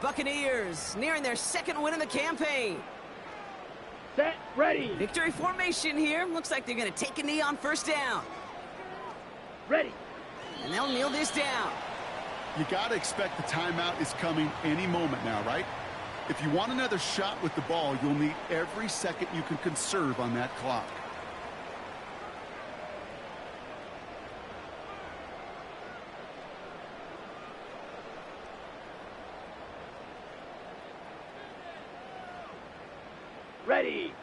[SPEAKER 1] Buccaneers nearing their 2nd win of the campaign.
[SPEAKER 4] Set. Ready.
[SPEAKER 1] Victory formation here. Looks like they're going to take a knee on 1st down.
[SPEAKER 4] Ready.
[SPEAKER 1] And they'll kneel this down.
[SPEAKER 3] You got to expect the timeout is coming any moment now, right? If you want another shot with the ball, you'll need every second you can conserve on that clock.
[SPEAKER 4] Ready.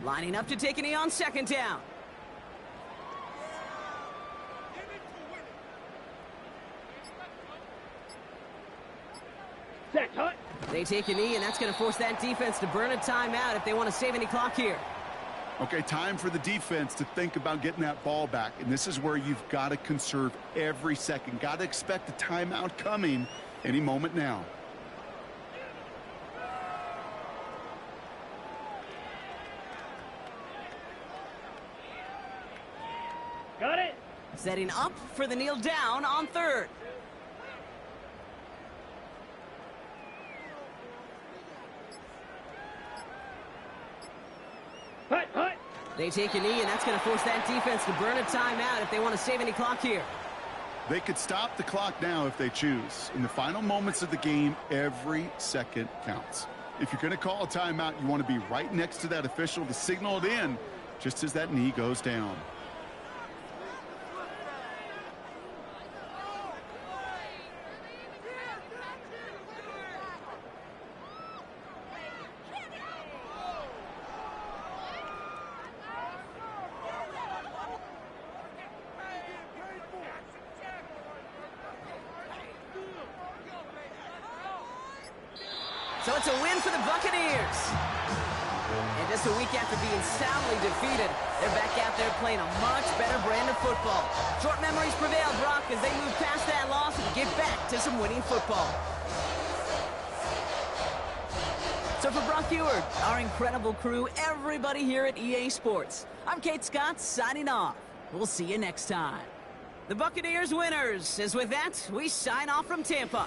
[SPEAKER 1] Lining up to take a knee on 2nd down.
[SPEAKER 4] Set. Hut.
[SPEAKER 1] They take a knee, and that's going to force that defense to burn a timeout if they want to save any clock here.
[SPEAKER 3] Okay, time for the defense to think about getting that ball back. And this is where you've got to conserve every second. Got to expect a timeout coming any moment now.
[SPEAKER 4] Got it.
[SPEAKER 1] Setting up for the kneel down on 3rd. They take a knee, and that's going to force that defense to burn a timeout if they want to save any clock here.
[SPEAKER 3] They could stop the clock now if they choose. In the final moments of the game, every second counts. If you're going to call a timeout, you want to be right next to that official to signal it in just as that knee goes down.
[SPEAKER 1] So it's a win for the Buccaneers. And just a week after being soundly defeated, they're back out there playing a much better brand of football. Short memories prevail, Brock, as they move past that loss and get back to some winning football. So for Brock Ewart, our incredible crew, everybody here at EA Sports, I'm Kate Scott signing off. We'll see you next time. The Buccaneers winners, as with that, we sign off from Tampa.